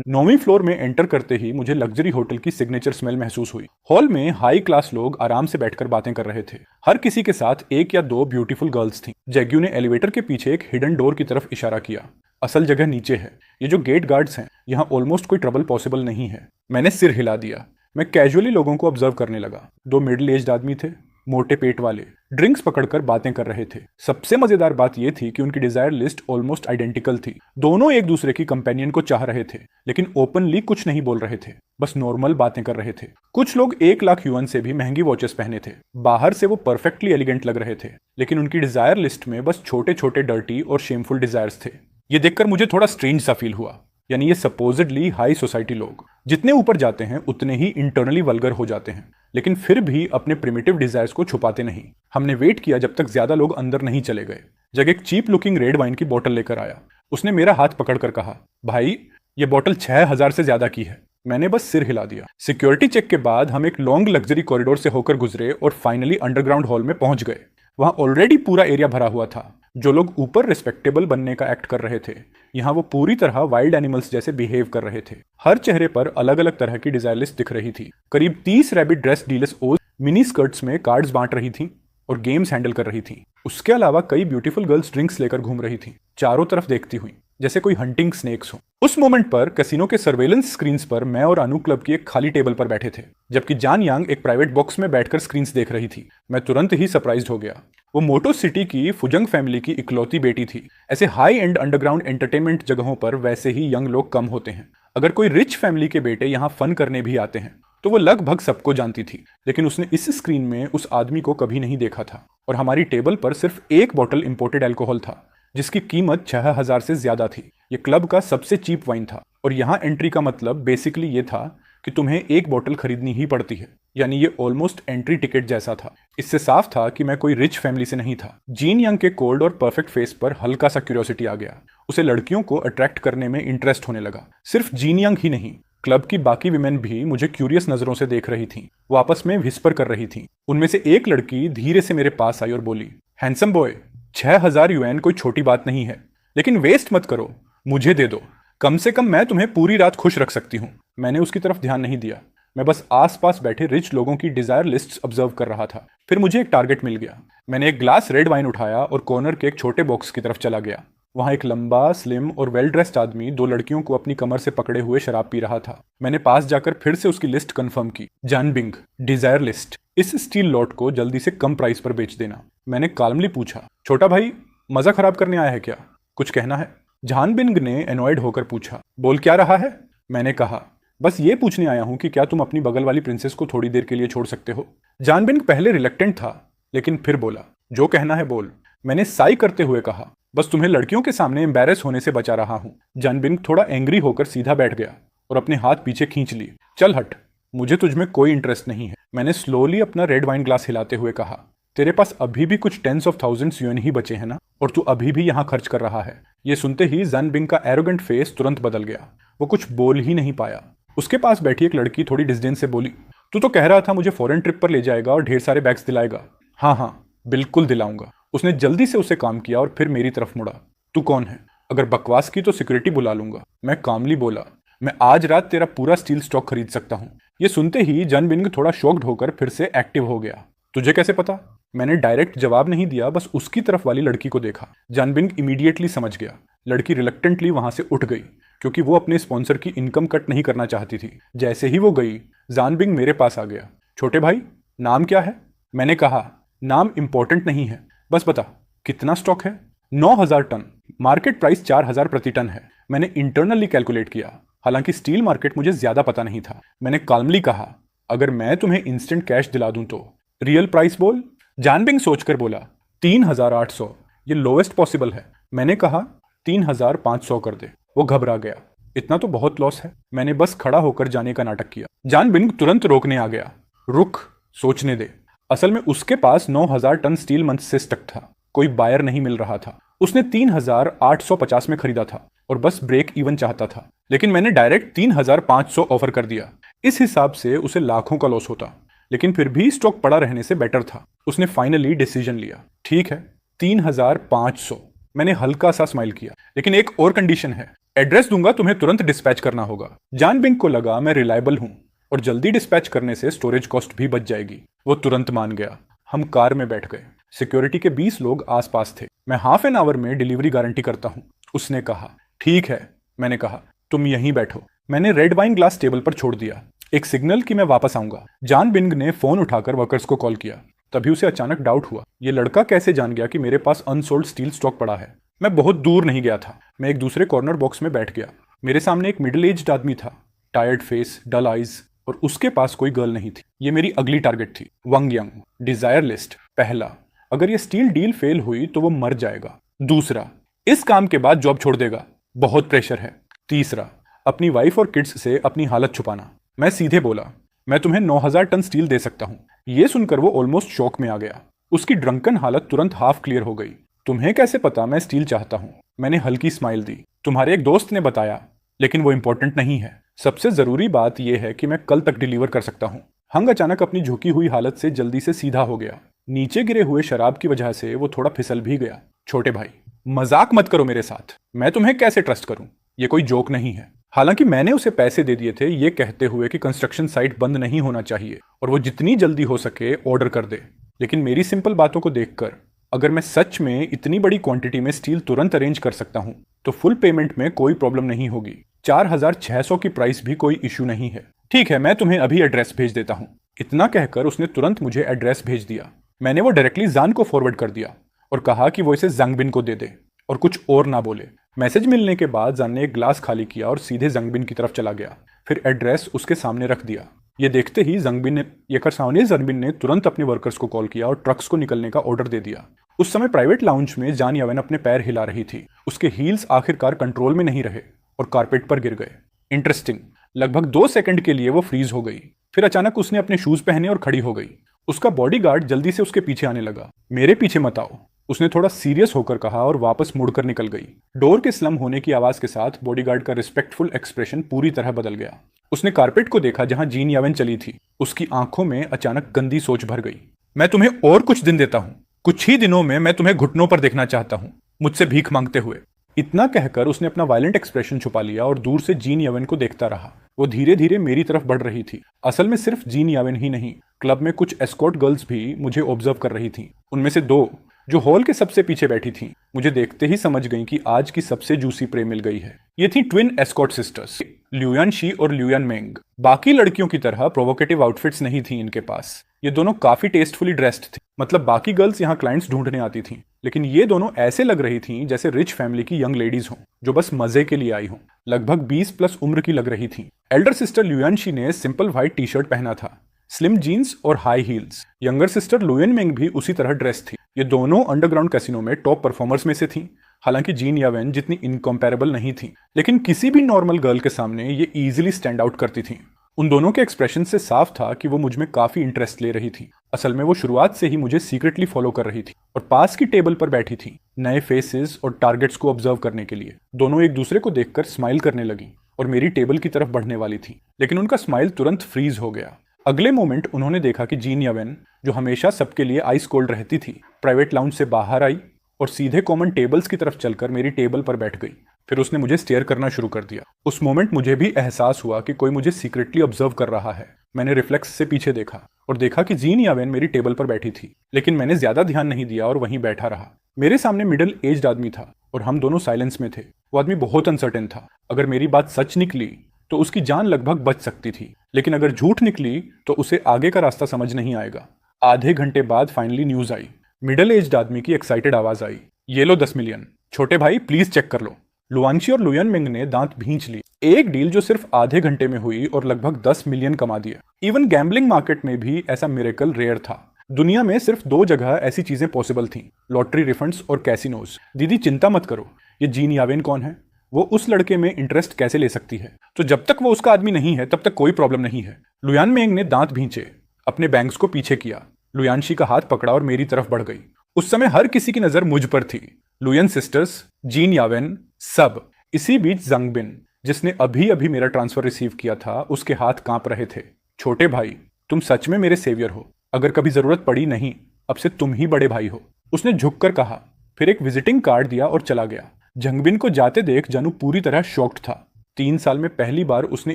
9वीं फ्लोर में एंटर करते ही मुझे लग्जरी होटल की सिग्नेचर स्मेल महसूस हुई। हॉल में हाई क्लास लोग आराम से बैठकर बातें कर रहे थे। हर किसी के साथ 1 या 2 ब्यूटीफुल गर्ल्स थीं। जैग्यू ने एलिवेटर के पीछे एक हिडन डोर की तरफ इशारा किया। असल जगह नीचे है। ये जो गेट गार्ड्स हैं, यहाँ ऑलमोस्ट कोई ट्रबल पॉसिबल नहीं है। मैंने सिर हिला दिया। मैं कैजुअली लोगों को ऑब्जर्व करने लगा। 2 मिडिल एज्ड आदमी थे, मोटे पेट वाले, ड्रिंक्स पकड़कर बातें कर रहे थे। सबसे मजेदार बात यह थी कि उनकी डिजायर लिस्ट ऑलमोस्ट आइडेंटिकल थी। दोनों एक दूसरे की कंपेनियन को चाह रहे थे, लेकिन ओपनली कुछ नहीं बोल रहे थे, बस नॉर्मल बातें कर रहे थे। कुछ लोग 1 लाख युएन से भी महंगी वॉचेस पहने थे। बाहर से वो परफेक्टली एलिगेंट लग रहे थे, लेकिन उनकी डिजायर लिस्ट में बस छोटे छोटे डर्टी और शेमफुल डिजायर्स थे। ये देखकर मुझे थोड़ा स्ट्रेंज सा फील हुआ। यानी ये सपोजिडली हाई सोसाइटी लोग जितने ऊपर जाते हैं उतने ही इंटरनली वल्गर हो जाते हैं, लेकिन फिर भी अपने प्रिमिटिव डिजायर्स को छुपाते नहीं। हमने वेट किया जब तक ज्यादा लोग अंदर नहीं चले गए। जब एक चीप लुकिंग रेड वाइन की बोतल लेकर आया, उसने मेरा हाथ पकड़कर कहा, भाई ये बोतल 6,000 से ज्यादा की है। मैंने बस सिर हिला दिया। सिक्योरिटी चेक के बाद हम एक लॉन्ग लग्जरी कॉरिडोर से होकर गुजरे और फाइनली अंडरग्राउंड हॉल में पहुंच गए। वहां ऑलरेडी पूरा एरिया भरा हुआ था। जो लोग ऊपर रिस्पेक्टेबल बनने का एक्ट कर रहे थे, यहाँ वो पूरी तरह वाइल्ड एनिमल्स जैसे बिहेव कर रहे थे। हर चेहरे पर अलग अलग तरह की डिजायर लिस्ट दिख रही थी। करीब 30 रैबिट ड्रेस डीलर्स ओज मिनी स्कर्ट्स में कार्ड्स बांट रही थी और गेम्स हैंडल कर रही थी। उसके अलावा कई ब्यूटीफुल गर्ल्स ड्रिंक्स लेकर घूम रही थी, चारों तरफ देखती हुई जैसे कोई हंटिंग स्नेक्स हो। उस मोमेंट पर कैसीनो के सर्वेलेंस स्क्रीन्स पर मैं और अनु क्लब की एक खाली टेबल पर बैठे थे, जबकि जान यांग एक प्राइवेट बॉक्स में बैठकर स्क्रीन्स देख रही थी। मैं तुरंत ही सरप्राइज्ड हो गया। वो मोटो सिटी की फुजंग फैमिली की इकलौती बेटी थी। ऐसे हाई एंड अंडरग्राउंड एंटरटेनमेंट जगहों पर वैसे ही यंग लोग कम होते हैं। अगर कोई रिच फैमिली के बेटे यहाँ फन करने भी आते हैं तो वो लगभग सबको जानती थी, लेकिन उसने इस स्क्रीन में उस आदमी को कभी नहीं देखा था। और हमारी टेबल पर सिर्फ 1 बॉटल इंपोर्टेड अल्कोहल था, जिसकी कीमत 6,000 से ज्यादा थी। ये क्लब का सबसे चीप वाइन था और यहाँ एंट्री का मतलब बेसिकली ये था कि तुम्हें 1 बॉटल खरीदनी ही पड़ती है। यानी ये ऑलमोस्ट एंट्री टिकट जैसा था। इससे साफ था कि मैं कोई रिच फैमिली से नहीं था। जीन यंग के कोल्ड और परफेक्ट फेस पर हल्का सा क्यूरियोसिटी आ गया। उसे लड़कियों को अट्रैक्ट करने में इंटरेस्ट होने लगा। सिर्फ जीन यंग ही नहीं, क्लब की बाकी विमेन भी मुझे क्यूरियस नजरों से देख रही थीं। वो आपस में विस्पर कर रही थीं। उनमें से एक लड़की धीरे से मेरे पास आई और बोली, हैंडसम बॉय, 6,000 युएन कोई छोटी बात नहीं है, लेकिन वेस्ट मत करो, मुझे दे दो। कम से कम मैं तुम्हें पूरी रात खुश रख सकती हूँ। मैंने उसकी तरफ ध्यान नहीं दिया। मैं बस आसपास बैठे रिच लोगों की डिजायर लिस्ट्स ऑब्जर्व कर रहा था। फिर मुझे एक टारगेट मिल गया। मैंने एक ग्लास रेड वाइन उठाया और कॉर्नर के एक छोटे बॉक्स की तरफ चला गया। वहां एक लंबा, स्लिम और वेल ड्रेस्ड आदमी 2 लड़कियों को अपनी कमर से पकड़े हुए शराब पी रहा था। मैंने पास जाकर फिर से उसकी लिस्ट कंफर्म की। जानबिंग, डिजायर लिस्ट, इस स्टील लॉट को जल्दी से कम प्राइस पर बेच देना। मैंने काल्मली पूछा, छोटा भाई मजा खराब करने आया है क्या? कुछ कहना है? जानबिंग ने एनॉयड होकर पूछा। बोल क्या रहा है? मैंने कहा, बस ये पूछने आया हूं कि क्या तुम अपनी बगल वाली प्रिंसेस को थोड़ी देर के लिए छोड़ सकते हो? जानबिंग पहले रिलक्टेंट था, लेकिन फिर बोला, जो कहना है बोल। मैंने साई करते हुए कहा, बस तुम्हें लड़कियों के सामने एम्बैरेस होने से बचा रहा हूं। जानबिंग थोड़ा एंग्री होकर सीधा बैठ गया और अपने हाथ पीछे खींच लिए। चल हट, मुझे तुझमें कोई इंटरेस्ट नहीं है। मैंने स्लोली अपना रेड वाइन ग्लास हिलाते हुए कहा, तेरे पास अभी भी कुछ टेंस ऑफ थाउजेंड्स युएन ही बचे हैं ना, और तू अभी भी यहाँ खर्च कर रहा है। ये सुनते ही जानबिंग का एरोगेंट फेस तुरंत बदल गया। वो कुछ बोल ही नहीं पाया। उसके पास बैठी एक लड़की थोड़ी डिस्डेन से बोली, तू तो कह रहा था मुझे फॉरेन ट्रिप पर ले जाएगा और ढेर सारे बैग्स दिलाएगा। हाँ हाँ, बिल्कुल दिलाऊंगा। उसने जल्दी से उसे काम किया और फिर मेरी तरफ मुड़ा। तू कौन है? अगर बकवास की तो सिक्योरिटी बुला लूंगा। मैं कामली बोला, मैं आज रात तेरा पूरा स्टील स्टॉक खरीद सकता हूँ। ये सुनते ही जानबिंग थोड़ा शॉक्ड होकर फिर से एक्टिव हो गया। तुझे कैसे पता? मैंने डायरेक्ट जवाब नहीं दिया, बस उसकी तरफ वाली लड़की को देखा। जानबिंग इमीडिएटली समझ गया। लड़की रिलक्टेंटली वहां से उठ गई क्योंकि वो अपने स्पॉन्सर की इनकम कट नहीं करना चाहती थी। जैसे ही वो गई, जानबिंग मेरे पास आ गया। छोटे भाई, नाम क्या है? मैंने कहा, नाम इंपॉर्टेंट नहीं है, बस बता कितना स्टॉक है? 9,000 टन। मार्केट प्राइस 4,000 प्रति टन है। मैंने इंटरनली कैलकुलेट किया, हालांकि स्टील मार्केट मुझे ज्यादा पता नहीं था। मैंने काल्मली कहा, अगर मैं तुम्हें इंस्टेंट कैश दिला दूं तो? रियल प्राइस बोल। जानबिंग सोचकर बोला, 3,800। ये लोवेस्ट पॉसिबल है। मैंने कहा, 3,500 कर दे। वो घबरा गया। इतना तो बहुत लॉस है। मैंने बस खड़ा होकर जाने का नाटक किया। जानबिंग तुरंत रोकने आ गया। रुक, सोचने दे। असल में उसके पास 9,000 टन स्टील मंथ से स्टक था। कोई बायर नहीं मिल रहा था। उसने 3,850 में खरीदा था और बस ब्रेक इवन चाहता था। लेकिन मैंने डायरेक्ट 3,500 ऑफर कर दिया। इस हिसाब से उसे लाखों का लॉस होता, लेकिन फिर भी स्टॉक पड़ा रहने से बेटर था। उसने फाइनली डिसीजन लिया। ठीक है, 3,500। मैंने हल्का सा स्माइल किया, लेकिन एक और कंडीशन है। एड्रेस दूंगा, तुम्हें तुरंत डिस्पैच करना होगा। जानबिंग को लगा मैं रिलायबल हूं और जल्दी डिस्पैच करने से स्टोरेज कॉस्ट भी बच जाएगी। वो तुरंत मान गया। हम कार में बैठ गए। सिक्योरिटी के 20 लोग आसपास थे। मैं हाफ एन आवर में डिलीवरी गारंटी करता हूं, उसने कहा। ठीक है, मैंने कहा, तुम यहीं बैठो। मैंने रेड वाइन ग्लास टेबल पर छोड़ दिया, एक सिग्नल कि मैं वापस आऊंगा। जानबिंग ने फोन उठाकर वर्कर्स को कॉल किया। तभी उसे अचानक डाउट हुआ, ये लड़का कैसे जान गया कि मेरे पास अनसोल्ड स्टील स्टॉक पड़ा है? मैं बहुत दूर नहीं गया था। मैं एक दूसरे कॉर्नर बॉक्स में बैठ गया। मेरे सामने एक मिडिल एज्ड आदमी था, टायर्ड फेस, डल आइज, और उसके पास कोई गर्ल नहीं थी। ये मेरी अगली टारगेट थी। Wang Yang. Desire list. पहला, अगर ये स्टील डील फेल हुई तो वो मर जाएगा। दूसरा, इस काम के बाद जॉब छोड़ देगा, बहुत प्रेशर है। तीसरा, अपनी वाइफ और किड्स से अपनी हालत छुपाना। मैं सीधे बोला, मैं तुम्हें 9,000 टन स्टील दे सकता हूं। ये सुनकर वो ऑलमोस्ट शॉक में आ गया। उसकी ड्रंकन हालत तुरंत हाफ क्लियर हो गई। तुम्हें कैसे पता मैं स्टील चाहता हूं? मैंने हल्की स्माइल दी। तुम्हारे एक दोस्त ने बताया, लेकिन वो इंपॉर्टेंट नहीं है। सबसे जरूरी बात यह है कि मैं कल तक डिलीवर कर सकता हूं। हंग अचानक अपनी झुकी हुई हालत से जल्दी से सीधा हो गया। नीचे गिरे हुए शराब की वजह से वो थोड़ा फिसल भी गया। छोटे भाई, मजाक मत करो मेरे साथ। मैं तुम्हें कैसे ट्रस्ट करूं? ये कोई जोक नहीं है। हालांकि मैंने उसे पैसे दे दिए थे ये कहते हुए कि कंस्ट्रक्शन साइट बंद नहीं होना चाहिए और वो जितनी जल्दी हो सके ऑर्डर कर दे। लेकिन मेरी सिंपल बातों को देखकर, अगर मैं सच में इतनी बड़ी क्वांटिटी में स्टील तुरंत अरेंज कर सकता हूं तो फुल पेमेंट में कोई प्रॉब्लम नहीं होगी। 4,600 की प्राइस भी कोई इशू नहीं है। ठीक है, मैं तुम्हें अभी एड्रेस भेज देता हूं। इतना कहकर उसने तुरंत मुझे एड्रेस भेज दिया। मैंने वो डायरेक्टली जान को फॉरवर्ड कर दिया और कहा कि वो इसे जंगबिन को दे दे और कुछ और ना बोले। मैसेज मिलने के बाद जान ने एक ग्लास खाली किया और सीधे जंगबिन की तरफ चला गया। फिर एड्रेस उसके सामने रख दिया। ये देखते ही जंगबिन ने तुरंत अपने वर्कर्स को कॉल किया और ट्रक्स को निकलने का ऑर्डर दे दिया। उस समय प्राइवेट लाउंज में जान यावेन अपने पैर हिला रही थी। उसके हील्स आखिरकार कंट्रोल में नहीं रहे और कारपेट पर गिर गए। इंटरेस्टिंग, लगभग 2 सेकंड के लिए वो फ्रीज हो गई। फिर अचानक उसने अपने शूज पहने और खड़ी हो गई। उसका बॉडीगार्ड जल्दी से उसके पीछे आने लगा। मेरे पीछे मत आओ, उसने थोड़ा सीरियस होकर कहा और वापस मुड़कर निकल गई। डोर के स्लम होने की आवाज के साथ बॉडीगार्ड का रिस्पेक्टफुल एक्सप्रेशन पूरी तरह बदल गया। उसने कारपेट को देखा जहां जीन यावेन चली थी। उसकी आंखों में अचानक गंदी सोच भर गई। मैं तुम्हें और कुछ दिन देता हूं। कुछ ही दिनों में मैं तुम्हें घुटनों पर देखना चाहता हूं, मुझसे भीख मांगते हुए। इतना कहकर उसने अपना वायलेंट एक्सप्रेशन छुपा लिया और दूर से जीन यावेन को देखता रहा। वो धीरे धीरे मेरी तरफ बढ़ रही थी। असल में सिर्फ जीन यावेन ही नहीं, क्लब में कुछ एस्कॉर्ट गर्ल्स भी मुझे ऑब्जर्व कर रही थी। उनमें से 2 जो हॉल के सबसे पीछे बैठी थीं, मुझे देखते ही समझ गईं कि आज की सबसे जूसी प्रे मिल गई है। ये थी ट्विन एस्कॉर्ट सिस्टर्स, ल्यूयान शी और ल्यूयान मेंग। बाकी लड़कियों की तरह प्रोवोकेटिव आउटफिट्स नहीं थी इनके पास। ये दोनों काफी टेस्टफुली ड्रेस्ड थी। मतलब बाकी गर्ल्स यहाँ क्लाइंट्स ढूंढने आती थीं, लेकिन ये दोनों ऐसे लग रही थीं जैसे रिच फैमिली की यंग लेडीज हों जो बस मजे के लिए आई हों। लगभग 20+ उम्र की लग रही थीं। एल्डर सिस्टर ल्यूयान शी ने सिंपल व्हाइट टी शर्ट पहना था, स्लिम जीन्स और हाई हील्स। यंगर सिस्टर लुयन मेंग भी उसी तरह ड्रेस थी। ये दोनों अंडरग्राउंड कैसीनो में टॉप परफॉर्मर्स में से थीं। हालांकि जीन यावेन जितनी इनकम्पेरेबल नहीं थी, लेकिन किसी भी नॉर्मल गर्ल के सामने ये इजीली स्टैंड आउट करती थीं। उन दोनों के एक्सप्रेशन से साफ था कि वो मुझ में काफी इंटरेस्ट ले रही थी। असल में वो शुरुआत से ही मुझे सीक्रेटली फॉलो कर रही थी और पास की टेबल पर बैठी थी, नए फेसेस और टारगेट्स को ऑब्जर्व करने के लिए। दोनों एक दूसरे को देखकर स्माइल करने लगी और मेरी टेबल की तरफ बढ़ने वाली थी, लेकिन उनका स्माइल तुरंत फ्रीज हो गया। अगले मोमेंट उन्होंने देखा कि जीन यावेन, जो हमेशा सबके लिए आइस कोल्ड रहती थी, प्राइवेट लाउंज से बाहर आई और सीधे कॉमन टेबल्स की तरफ चलकर मेरी टेबल पर बैठ गई। फिर उसने मुझे स्टेयर करना शुरू कर दिया। उस मोमेंट मुझे भी एहसास हुआ कि कोई मुझे सीक्रेटली ऑब्जर्व कर रहा है। मैंने रिफ्लेक्स से पीछे देखा और देखा कि जीन यावेन मेरी टेबल पर बैठी थी, लेकिन मैंने ज्यादा ध्यान नहीं दिया और वहीं बैठा रहा। मेरे सामने मिडिल एज्ड आदमी था और हम दोनों साइलेंस में थे। वो आदमी बहुत अनसर्टेन था। अगर मेरी बात सच निकली तो उसकी जान लगभग बच सकती थी, लेकिन अगर झूठ निकली तो उसे आगे का रास्ता समझ नहीं आएगा। आधे घंटे बाद फाइनली न्यूज आई। मिडिल एज्ड आदमी की एक्साइटेड आवाज आई, ये लो 10 मिलियन। छोटे भाई प्लीज चेक कर लो। लुआंशी और लुयन मिंग ने दांत भींच लिए। एक डील जो सिर्फ आधे घंटे में हुई और लगभग 10 मिलियन कमा दिया। इवन गैम्बलिंग मार्केट में भी ऐसा मिरेकल रेयर था। दुनिया में सिर्फ 2 जगह ऐसी चीजें पॉसिबल थीं, लॉटरी रिफंड्स और कैसीनोज। दीदी चिंता मत करो, ये जीन यावेन कौन है, वो उस लड़के में इंटरेस्ट कैसे ले सकती है, तो जब तक वो उसका आदमी नहीं है तब तक कोई प्रॉब्लम नहीं है। लुयान मिंग ने दांत भींचे, अपने बैंग्स को पीछे किया, लुयानशी का हाथ पकड़ा और मेरी तरफ बढ़ गई। उस समय हर किसी की नजर मुझ पर थी। लुयन सिस्टर्स, जीन यावेन, सब। इसी बीच जंगबिन, जिसने अभी अभी मेरा ट्रांसफर रिसीव किया था, उसके हाथ कांप रहे थे। छोटे भाई, तुम सच में मेरे सेवियर हो। अगर कभी जरूरत पड़ी नहीं, अब से तुम ही बड़े भाई हो, उसने झुककर कहा। फिर एक विजिटिंग कार्ड दिया और चला गया। जंगबिन को जाते देख जानू पूरी तरह शॉक्ड था। 3 साल में पहली बार उसने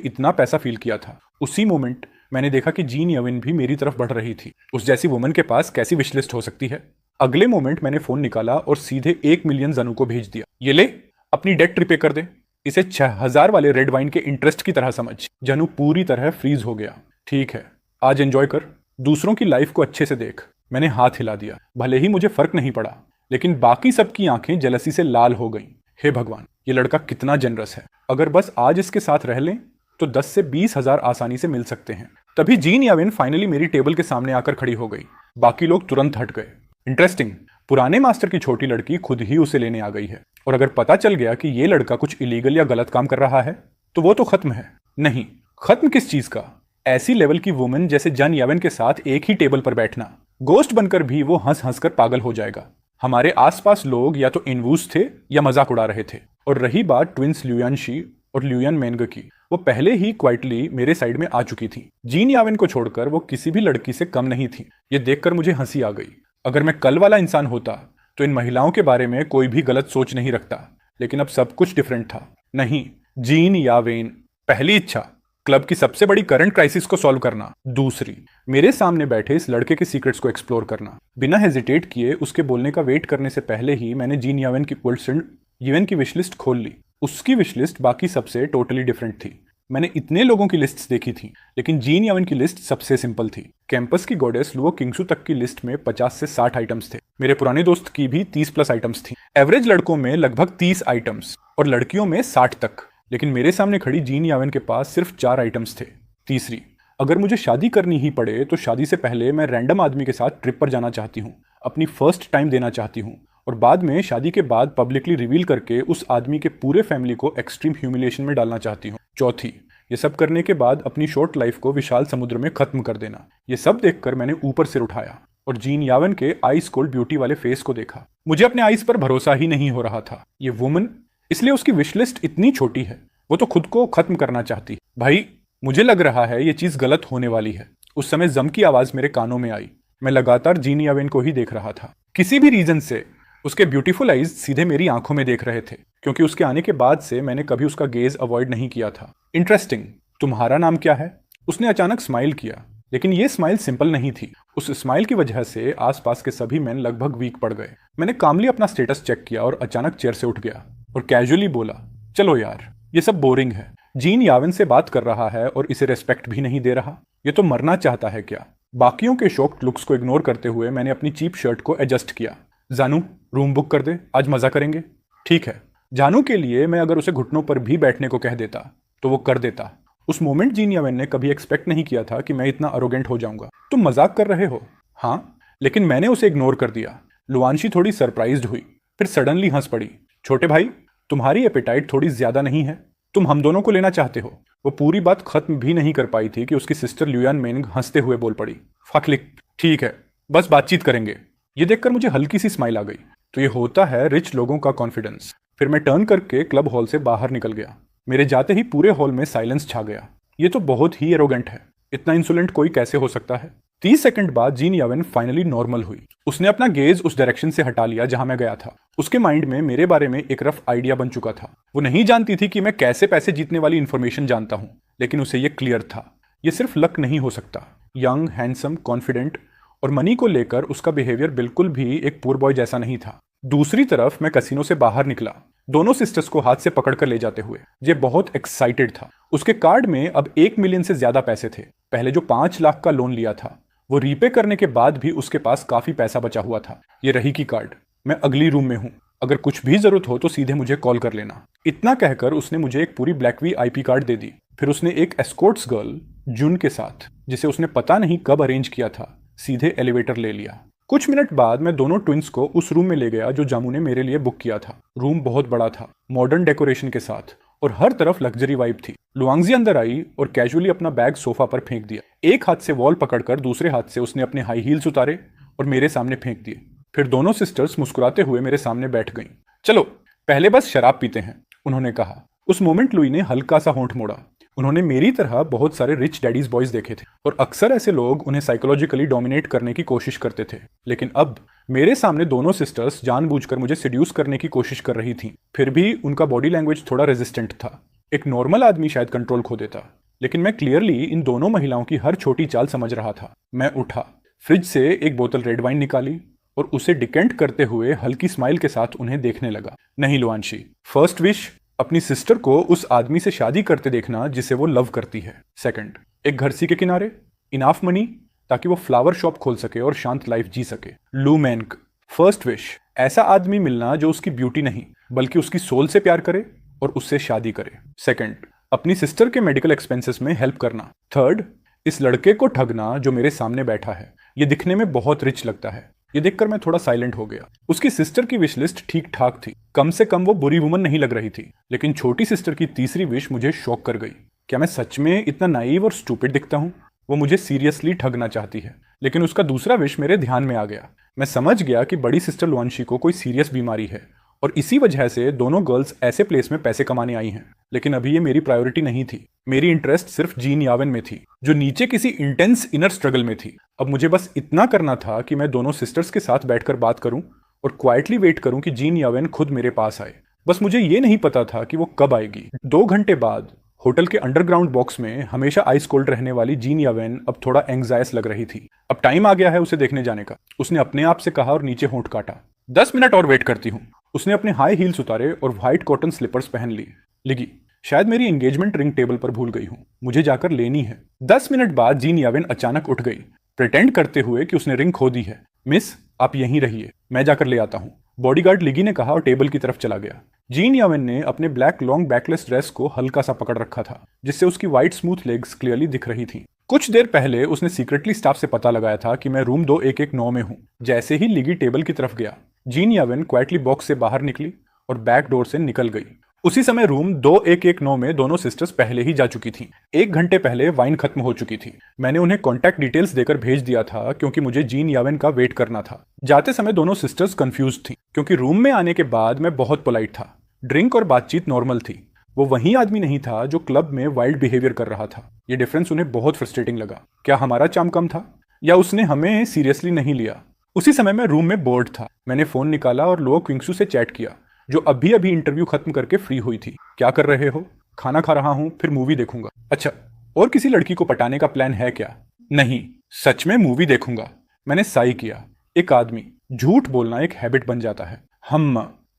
इतना पैसा फील किया था। उसी मोमेंट मैंने देखा कि जीन यावेन भी मेरी तरफ बढ़ रही थी। उस जैसी वुमन के पास कैसी विशलिस्ट हो सकती है। अगले मोमेंट मैंने फोन निकाला और सीधे 1 मिलियन जानू को भेज दिया। ये ले, अपनी डेट रिपे कर दे। इसे 6000 वाले रेड वाइन के इंटरेस्ट की तरह समझ। जानू पूरी तरह फ्रीज हो गया। ठीक है, आज एंजॉय कर, दूसरों की लाइफ को अच्छे से देख। मैंने हाथ हिला दिया। भले ही मुझे फर्क नहीं पड़ा, लेकिन बाकी सबकी आंखें जेलसी से लाल हो गईं। हे भगवान, ये लड़का कितना जनरस है। अगर बस आज इसके साथ रह लें तो 10 से 20 हजार आसानी से मिल सकते हैं। तभी जीन यावेन फाइनली मेरी टेबल के सामने आकर खड़ी हो गई। बाकी लोग तुरंत हट गए। इंटरेस्टिंग, पुराने मास्टर की छोटी लड़की खुद ही उसे लेने आ गई है। और अगर पता चल गया कि ये लड़का कुछ इलीगल या गलत काम कर रहा है तो वो तो खत्म है। नहीं, खत्म किस चीज का, ऐसी लेवल की वुमन जैसे जन यावेन के साथ एक ही टेबल पर बैठना। गोस्ट बनकर भी वो हंस हंस कर पागल हो जाएगा। हमारे आसपास लोग या तो इनवूस थे या मजाक उड़ा रहे थे। और रही बात ट्विंस लुयानशी और लुयन मेंग की, वो पहले ही क्वाइटली मेरे साइड में आ चुकी थी। जीन यावेन को छोड़कर वो किसी भी लड़की से कम नहीं थी। ये देखकर मुझे हंसी आ गई। अगर मैं कल वाला इंसान होता तो इन महिलाओं के बारे में कोई भी गलत सोच नहीं रखता, लेकिन अब सब कुछ डिफरेंट था। नहीं, जीन यावेन, पहली इच्छा क्लब की सबसे बड़ी करंट क्राइसिस को सॉल्व करना। दूसरी, मेरे सामने बैठे इस लड़के के सीक्रेट्स को एक्सप्लोर करना। बिना हेजिटेट किए उसके बोलने का वेट करने से पहले ही मैंने जीन यावेन की विशलिस्ट खोल ली। उसकी विशलिस्ट बाकी सबसे टोटली डिफरेंट थी। मैंने इतने लोगों की लिस्ट्स देखी थी, लेकिन जीन यावेन की लिस्ट सबसे सिंपल थी। कैंपस की गॉडेस लुओ किंगसू तक की लिस्ट में 50 से 60 आइटम्स थे। मेरे पुराने दोस्त की भी 30 प्लस आइटम्स थी। एवरेज लड़कों में लगभग 30 आइटम्स और लड़कियों में 60 तक। लेकिन मेरे सामने खड़ी जीन यावेन के पास सिर्फ 4 आइटम्स थे। तीसरी, अगर मुझे शादी करनी ही पड़े तो शादी से पहले मैं रैंडम आदमी के साथ ट्रिप पर जाना चाहती हूँ, अपनी फर्स्ट टाइम देना चाहती हूँ, और बाद में शादी के बाद पब्लिकली रिवील करके उस आदमी के पूरे फैमिली को एक्सट्रीम ह्यूमिलिएशन में डालना चाहती हूँ। चौथी, ये सब करने के बाद अपनी शॉर्ट लाइफ को विशाल समुद्र में खत्म कर देना। ये सब देखकर मैंने ऊपर सिर उठाया और जीन यावेन के आइस कोल्ड ब्यूटी वाले फेस को देखा। मुझे अपने आइस पर भरोसा ही नहीं हो रहा था। ये वुमन, इसलिए उसकी विशलिस्ट इतनी छोटी है। वो तो खुद को खत्म करना चाहती। भाई, मुझे लग रहा है ये चीज गलत होने वाली है। उस समय जम की आवाज मेरे कानों में आई। मैं लगातार जीन यावेन को ही देख रहा था। किसी भी रीजन से उसके ब्यूटीफुल आईज सीधे मेरी आंखों में देख रहे थे, क्योंकि उसके आने के बाद से मैंने कभी उसका गेज अवॉइड नहीं किया था। इंटरेस्टिंग, तुम्हारा नाम क्या है? उसने अचानक स्माइल किया, लेकिन ये स्माइल सिंपल नहीं थी। उस स्माइल की वजह से आसपास के सभी मैन लगभग वीक पड़ गए। मैंने कामली अपना स्टेटस चेक किया और अचानक चेयर से उठ गया और कैजुअली बोला, चलो यार, ये सब बोरिंग है। जीन यावेन से बात कर रहा है और इसे रेस्पेक्ट भी नहीं दे रहा। ये तो मरना चाहता है क्या? बाकियों के शॉक्ड लुक्स को इग्नोर करते हुए मैंने अपनी चीप शर्ट को एडजस्ट किया। जानू, रूम बुक कर दे, आज मजा करेंगे। ठीक है। जानू के लिए मैं अगर उसे घुटनों पर भी बैठने को कह देता तो वो कर देता। उस मोमेंट जीन यावेन ने कभी एक्सपेक्ट नहीं किया था कि मैं इतना अरोगेंट हो जाऊंगा। तुम मजाक कर रहे हो? हाँ, लेकिन मैंने उसे इग्नोर कर दिया। लुआंशी थोड़ी सरप्राइज्ड हुई, फिर सडनली हंस पड़ी। छोटे भाई, तुम्हारी एपेटाइट थोड़ी ज्यादा नहीं है? तुम हम दोनों को लेना चाहते हो? वो पूरी बात खत्म भी नहीं कर पाई थी कि उसकी सिस्टर ल्यूयान मेंग हंसते हुए बोल पड़ी, फाकलिक, ठीक है, बस बातचीत करेंगे। ये देखकर मुझे हल्की सी स्माइल आ गई। तो ये होता है रिच लोगों का कॉन्फिडेंस। फिर मैं टर्न करके क्लब हॉल से बाहर निकल गया। मेरे जाते ही पूरे हॉल में साइलेंस छा गया। ये तो बहुत ही एरोगेंट है। इतना इंसोलेंट कोई कैसे हो सकता है? 30 सेकंड बाद जीन यावेन फाइनली नॉर्मल हुई। उसने अपना गेज उस डायरेक्शन से हटा लिया जहां मैं गया था। उसके माइंड में मेरे बारे में एक रफ आइडिया बन चुका था। वो नहीं जानती थी कि मैं कैसे पैसे जीतने वाली इंफॉर्मेशन जानता हूं, लेकिन उसे ये क्लियर था, ये सिर्फ लक नहीं हो सकता। यंग, हैंडसम, कॉन्फिडेंट और मनी को लेकर उसका बिहेवियर बिल्कुल भी एक पुअर बॉय जैसा नहीं था। दूसरी तरफ मैं कसिनो से बाहर निकला, दोनों सिस्टर्स को हाथ से पकड़कर ले जाते हुए। ये बहुत एक्साइटेड था। उसके कार्ड में अब 1 मिलियन से ज्यादा पैसे थे। पहले जो 5 लाख का लोन लिया था वो रीपे करने के बाद भी उसके पास काफी पैसा बचा हुआ था। ये रही की कार्ड। मैं अगली रूम में हूं, अगर कुछ भी जरूरत हो तो सीधे मुझे कॉल कर लेना। इतना कहकर उसने मुझे एक पूरी ब्लैकवी आईपी कार्ड दे दी। फिर उसने एक एस्कॉर्ट्स गर्ल जून के साथ, जिसे उसने पता नहीं कब अरेंज किया था, सीधे एलिवेटर ले लिया। कुछ मिनट बाद मैं दोनों ट्विंस को उस रूम में ले गया जो जामू ने मेरे लिए बुक किया था। रूम बहुत बड़ा था, मॉडर्न डेकोरेशन के साथ, और हर तरफ लग्जरी वाइब थी। लुआंगजी अंदर आई और कैजुअली अपना बैग सोफा पर फेंक दिया। एक हाथ से वॉल पकड़कर दूसरे हाथ से उसने अपने हाई हील्स उतारे और मेरे सामने फेंक दिए। फिर दोनों सिस्टर्स मुस्कुराते हुए मेरे सामने बैठ गईं। चलो पहले बस शराब पीते हैं, उन्होंने कहा। उस मोमेंट लुई ने हल्का सा होंठ मोड़ा। उन्होंने मेरी तरह बहुत सारे रिच डैडीज बॉयज देखे थे और अक्सर ऐसे लोग उन्हें साइकोलॉजिकली डोमिनेट करने की कोशिश करते थे। लेकिन अब मेरे सामने दोनों सिस्टर्स जानबूझकर मुझे सिड्यूस करने की कोशिश कर रही थीं। फिर भी उनका बॉडी लैंग्वेज थोड़ा रेजिस्टेंट था। एक नॉर्मल आदमी शायद कंट्रोल खो देता, लेकिन मैं क्लियरली इन दोनों महिलाओं की हर छोटी चाल समझ रहा था। मैं उठा, फ्रिज से एक बोतल रेड वाइन निकाली और उसे डिकेंट करते हुए हल्की स्माइल के साथ उन्हें देखने लगा। नहीं लुआंशी, फर्स्ट विश अपनी सिस्टर को उस आदमी से शादी करते देखना जिसे वो लव करती है। सेकंड, एक घर सी के किनारे, इनाफ मनी ताकि वो फ्लावर शॉप खोल सके और शांत लाइफ जी सके। लू मेंग, फर्स्ट विश, ऐसा आदमी मिलना जो उसकी ब्यूटी नहीं बल्कि उसकी सोल से प्यार करे और उससे शादी करे। सेकंड, अपनी सिस्टर के मेडिकल एक्सपेंसेस में हेल्प करना। थर्ड, इस लड़के को ठगना जो मेरे सामने बैठा है। ये दिखने में बहुत रिच लगता है। ये देखकर मैं थोड़ा साइलेंट हो गया। उसकी सिस्टर की विश लिस्ट ठीक ठाक थी, कम से कम वो बुरी वुमन नहीं लग रही थी। लेकिन छोटी सिस्टर की तीसरी विश मुझे शॉक कर गई। क्या मैं सच में इतना नाइव और स्टूपिड दिखता हूँ? वो मुझे सीरियसली ठगना चाहती है। लेकिन उसका दूसरा विश मेरे ध्यान में आ गया। मैं समझ गया कि बड़ी सिस्टर लुआंशी को कोई सीरियस बीमारी है और इसी वजह से दोनों गर्ल्स ऐसे प्लेस में पैसे कमाने आई हैं। लेकिन अभी ये मेरी प्रायोरिटी नहीं थी। मेरी इंटरेस्ट सिर्फ जीन यावेन में थी, जो नीचे किसी इंटेंस इनर स्ट्रगल में थी। अब मुझे बस इतना करना था कि मैं दोनों सिस्टर्स के साथ बैठकर बात करूं और क्वाइटली वेट करूं कि जीन यावेन खुद मेरे पास आए। बस मुझे ये नहीं पता था कि वो कब आएगी। 2 घंटे बाद होटल के अंडरग्राउंड बॉक्स में हमेशा आइस कोल्ड रहने वाली जीन यावेन अब थोड़ा एंग्जायस लग रही थी। अब टाइम आ गया है उसे देखने जाने का, उसने अपने आप से कहा और नीचे होंठ काटा। 10 मिनट और वेट करती हूँ। उसने अपने हाई हील्स उतारे और व्हाइट कॉटन स्लीपर्स पहन लिए। लिगी, शायद मेरी एंगेजमेंट रिंग टेबल पर भूल गई हूँ, मुझे जाकर लेनी है। 10 मिनट बाद जीन यावेन अचानक उठ गई, प्रिटेंड करते हुए कि उसने रिंग खो दी है। मिस, आप यहीं रहिए, मैं जाकर ले आता हूँ, बॉडीगार्ड लिगी ने कहा और टेबल की तरफ चला गया। जीन यावेन ने अपने ब्लैक लॉन्ग बैकलेस ड्रेस को हल्का सा पकड़ रखा था, जिससे उसकी व्हाइट स्मूथ लेग्स क्लियरली दिख रही थी। कुछ देर पहले उसने सीक्रेटली स्टाफ से पता लगाया था कि मैं रूम 2119 में हूँ। जैसे ही लिगी टेबल की तरफ गया, जीन यावेन क्वाइटली बॉक्स से बाहर निकली और बैक डोर से निकल गई। उसी समय रूम 2119 में दोनों सिस्टर्स पहले ही जा चुकी थीं। 1 घंटे पहले वाइन खत्म हो चुकी थी। मैंने उन्हें कॉन्टैक्ट डिटेल्स देकर भेज दिया था क्योंकि मुझे जीन यावेन का वेट करना था। जाते समय दोनों सिस्टर्स कंफ्यूज थीं क्योंकि रूम में आने के बाद मैं बहुत पोलाइट था। ड्रिंक और बातचीत नॉर्मल थी। वो वही आदमी नहीं था जो क्लब में वाइल्ड बिहेवियर कर रहा था। ये डिफरेंस उन्हें बहुत फ्रस्ट्रेटिंग लगा। क्या हमारा चार्म कम था या उसने हमें सीरियसली नहीं लिया? उसी समय मैं रूम में बोर्ड था। मैंने फोन निकाला और लो क्विंगसू से चैट किया, जो अभी अभी इंटरव्यू खत्म करके फ्री हुई थी। क्या कर रहे हो? खाना खा रहा हूँ, फिर मूवी देखूंगा। अच्छा, और किसी लड़की को पटाने का प्लान है क्या? नहीं, सच में मूवी देखूंगा। मैंने साई किया। एक आदमी, झूठ बोलना एक हैबिट बन जाता है।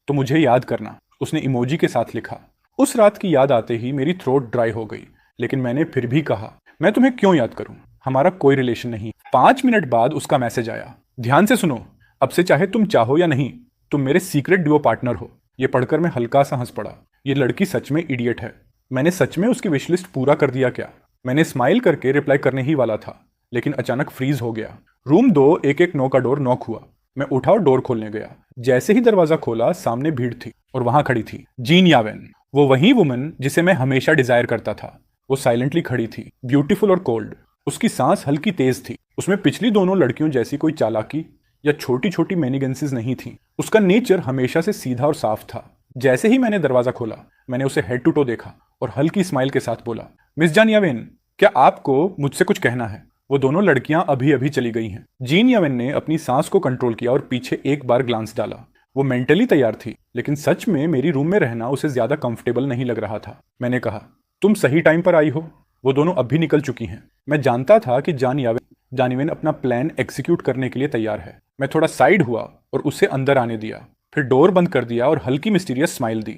तो मुझे याद करना, उसने इमोजी के साथ लिखा। उस रात की याद आते ही मेरी थ्रोट ड्राई हो गई, लेकिन मैंने फिर भी कहा, मैं तुम्हें क्यों याद करूं, हमारा कोई रिलेशन नहीं। 5 मिनट बाद उसका मैसेज आया, ध्यान से सुनो, अब से चाहे तुम चाहो या नहीं, तुम मेरे सीक्रेट डुओ पार्टनर हो। ये पढ़कर मैं हल्का सा हंस पड़ा। ये लड़की सच में इडियट है। मैंने सच में उसकी विशलिस्ट पूरा कर दिया क्या? मैंने स्माइल करके रिप्लाई करने ही वाला था, लेकिन अचानक फ्रीज हो गया। रूम 2119 का डोर नॉक हुआ। मैं उठा और डोर खोलने गया। जैसे ही दरवाजा खोला, सामने भीड़ थी और वहां खड़ी थी जीन यावेन, वो वही वुमन जिसे मैं हमेशा डिजायर करता था। वो साइलेंटली खड़ी थी, ब्यूटीफुल और कोल्ड। उसकी सांस हल्की तेज थी। उसमें पिछली दोनों लड़कियों जैसी कोई चालाकी या छोटी छोटी मैनिगेंसीज नहीं थी। उसका नेचर हमेशा से सीधा और साफ था। जैसे ही मैंने दरवाजा खोला, मैंने उसे हेड टू टो देखा और हल्की स्माइल के साथ बोला, मिस जान यावेन, क्या आपको मुझसे कुछ कहना है? वो दोनों लड़कियां अभी अभी चली गई हैं। जीन यावेन ने अपनी सांस को कंट्रोल किया और पीछे एक बार ग्लांस डाला। वो मेंटली तैयार थी, लेकिन सच में मेरी रूम में रहना उसे ज्यादा कंफर्टेबल नहीं लग रहा था। मैंने कहा, तुम सही टाइम पर आई हो। वो दोनों अब भी निकल चुकी हैं। मैं जानता था कि जानिवेन अपना प्लान एग्जीक्यूट करने के लिए तैयार है। मैं थोड़ा साइड हुआ और उसे अंदर आने दिया, फिर डोर बंद कर दिया और हल्की मिस्टीरियस स्माइल दी।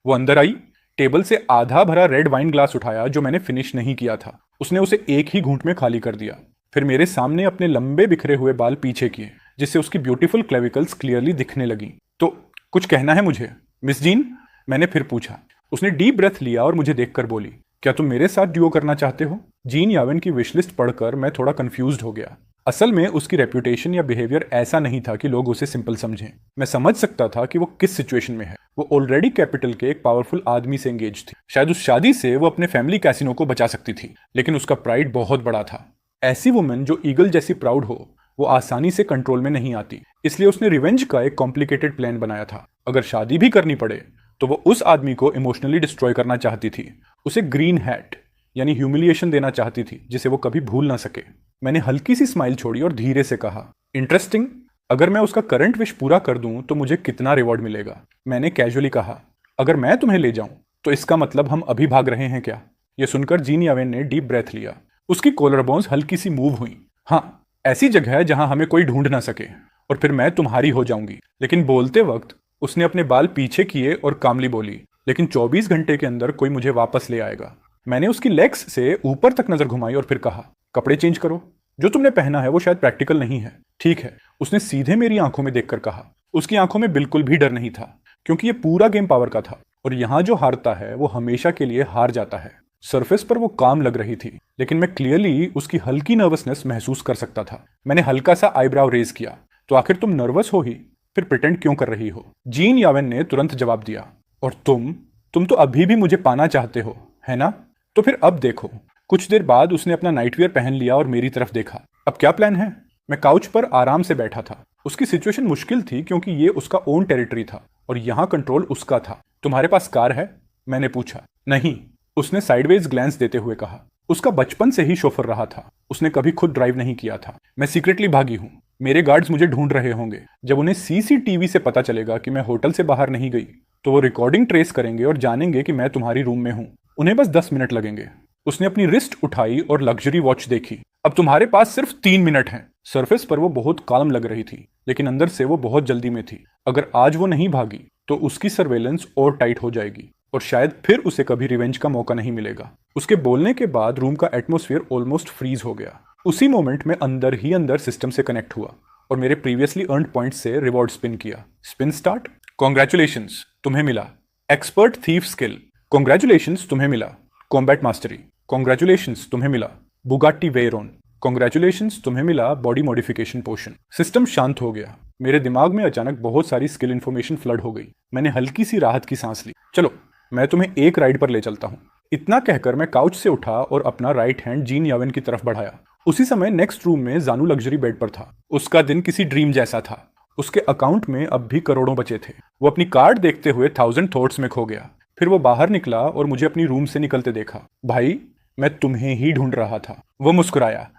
वो अंदर आई, टेबल से आधा भरा रेड वाइन ग्लास उठाया जो मैंने फिनिश नहीं किया था। उसने उसे एक ही घूंट में खाली कर दिया। फिर मेरे सामने अपने लंबे बिखरे हुए बाल पीछे किए, जिससे उसकी ब्यूटीफुल क्लेविकल्स क्लियरली दिखने लगी। तो कुछ कहना है मुझे, मिस जीन? मैंने फिर पूछा। उसने डीप ब्रेथ लिया और मुझे देखकर बोली, क्या तुम मेरे साथ ड्यूओ करना चाहते हो? जीन यावेन की विशलिस्ट पढ़कर मैं थोड़ा कंफ्यूज्ड हो गया। असल में उसकी रेप्यूटेशन या बिहेवियर ऐसा नहीं था कि लोग उसे सिंपल समझें। मैं समझ सकता था कि वो किस सिचुएशन में है। वो ऑलरेडी कैपिटल के एक पावरफुल आदमी से एंगेज थी। शायद उस शादी से वो अपने फैमिली कैसिनो को बचा सकती थी, लेकिन उसका प्राइड बहुत बड़ा था। ऐसी वुमन जो ईगल जैसी प्राउड हो, वो आसानी से कंट्रोल में नहीं आती। इसलिए उसने रिवेंज का एक कॉम्प्लिकेटेड प्लान बनाया था। अगर शादी भी करनी पड़े तो वो उस आदमी को इमोशनली डिस्ट्रॉय करना चाहती थी। उसे ग्रीन हैट यानी ह्यूमिलिएशन देना चाहती थी, जिसे वो कभी भूल ना सके। मैंने हल्की सी स्माइल छोड़ी और धीरे से कहा, इंटरेस्टिंग। अगर मैं उसका करंट विश पूरा कर दूं तो मुझे कितना रिवॉर्ड मिलेगा? मैंने कैजुअली कहा, अगर मैं तुम्हें ले जाऊं तो इसका मतलब हम अभी भाग रहे हैं क्या? यह सुनकर जीन यावेन ने डीप ब्रेथ लिया। उसकी कॉलर बोन्स हल्की सी मूव हुई। हाँ, ऐसी जगह है जहां हमें कोई ढूंढ ना सके, और फिर मैं तुम्हारी हो जाऊंगी। लेकिन बोलते वक्त उसने अपने बाल पीछे किए और कामली बोली, लेकिन 24 घंटे के अंदर कोई मुझे वापस ले आएगा। मैंने उसकी लेग्स से ऊपर तक नजर घुमाई और फिर कहा, कपड़े चेंज करो। जो तुमने पहना है वो शायद प्रैक्टिकल नहीं है। ठीक है, उसने सीधे मेरी आंखों में देखकर कहा। उसकी आंखों में बिल्कुल भी डर नहीं था, क्योंकि ये पूरा गेम पावर का था, और यहां जो हारता है वो हमेशा के लिए हार जाता है। सरफेस पर वो काम लग रही थी, लेकिन मैं क्लियरली उसकी हल्की नर्वसनेस महसूस कर सकता था। मैंने हल्का सा आईब्राव रेज किया, तो आखिर तुम नर्वस हो ही, फिर प्रिटेंड क्यों कर रही हो? जीन यावेन ने तुरंत जवाब दिया, और तुम तो अभी भी मुझे पाना चाहते हो, है ना? तो फिर अब देखो। कुछ देर बाद उसने अपना नाइटवियर पहन लिया और मेरी तरफ देखा। अब क्या प्लान है? मैं काउच पर आराम से बैठा था। उसकी सिचुएशन मुश्किल थी, क्योंकि ये उसका ओन टेरिटरी था और यहाँ कंट्रोल उसका था। तुम्हारे पास कार है? मैंने पूछा। नहीं, उसने साइडवेज ग्लैंस देते हुए कहा। उसका बचपन से ही शोफर रहा था, उसने कभी खुद ड्राइव नहीं किया था। मैं सीक्रेटली भागी हूँ। मेरे गार्ड्स मुझे ढूंढ रहे होंगे। जब उन्हें सीसीटीवी से पता चलेगा कि मैं होटल से बाहर नहीं गई, तो वो रिकॉर्डिंग ट्रेस करेंगे और जानेंगे कि मैं तुम्हारी रूम में हूँ। उन्हें बस 10 मिनट लगेंगे। उसने अपनी रिस्ट उठाई और लग्जरी वॉच देखी। अब तुम्हारे पास सिर्फ 3 मिनट हैं। सरफेस पर वो बहुत काल्म लग रही थी, लेकिन अंदर से वो बहुत जल्दी में थी। अगर आज वो नहीं भागी तो उसकी सर्वेलेंस और टाइट हो जाएगी, और शायद फिर उसे कभी रिवेंज का मौका नहीं मिलेगा। उसके बोलने के बाद रूम का एटमॉस्फेयर ऑलमोस्ट फ्रीज हो गया। उसी मोमेंट में अंदर ही अंदर सिस्टम से कनेक्ट हुआ और मेरे प्रीवियसली अर्न्ड पॉइंट से रिवॉर्ड स्पिन किया। Spin start. कॉन्ग्रेचुलेशंस, तुम्हें मिला एक्सपर्ट थीफ स्किल। कॉन्ग्रेचुलेशंस, तुम्हें मिला कॉम्बैट मास्टरी। कॉन्ग्रेचुलेशंस, तुम्हें मिला बुगाट्टी वेयरॉन। कॉन्ग्रेचुलेशंस, तुम्हें मिला बॉडी मॉडिफिकेशन पोशन। सिस्टम शांत हो गया। मेरे दिमाग में अचानक बहुत सारी स्किल इन्फॉर्मेशन फ्लड हो गई। मैंने हल्की सी राहत की सांस ली। चलो, मैं तुम्हें एक राइड पर ले चलता हूँ। इतना कहकर मैं काउच से उठा और अपना राइट हैंड जीन यावेन की तरफ बढ़ाया। उसी समय नेक्स्ट रूम में जानू लग्जरी बेड पर था। उसका दिन किसी ड्रीम जैसा था। उसके अकाउंट में अब भी करोड़ों बचे थे। वो अपनी कार्ड देखते हुए 1000 थॉट्स में खो गया। फिर वो बाहर निकला और मुझे अपनी रूम से निकलते देखा। भाई, मैं तुम्हें ही ढूंढ रहा था। वो मुस्कुराया।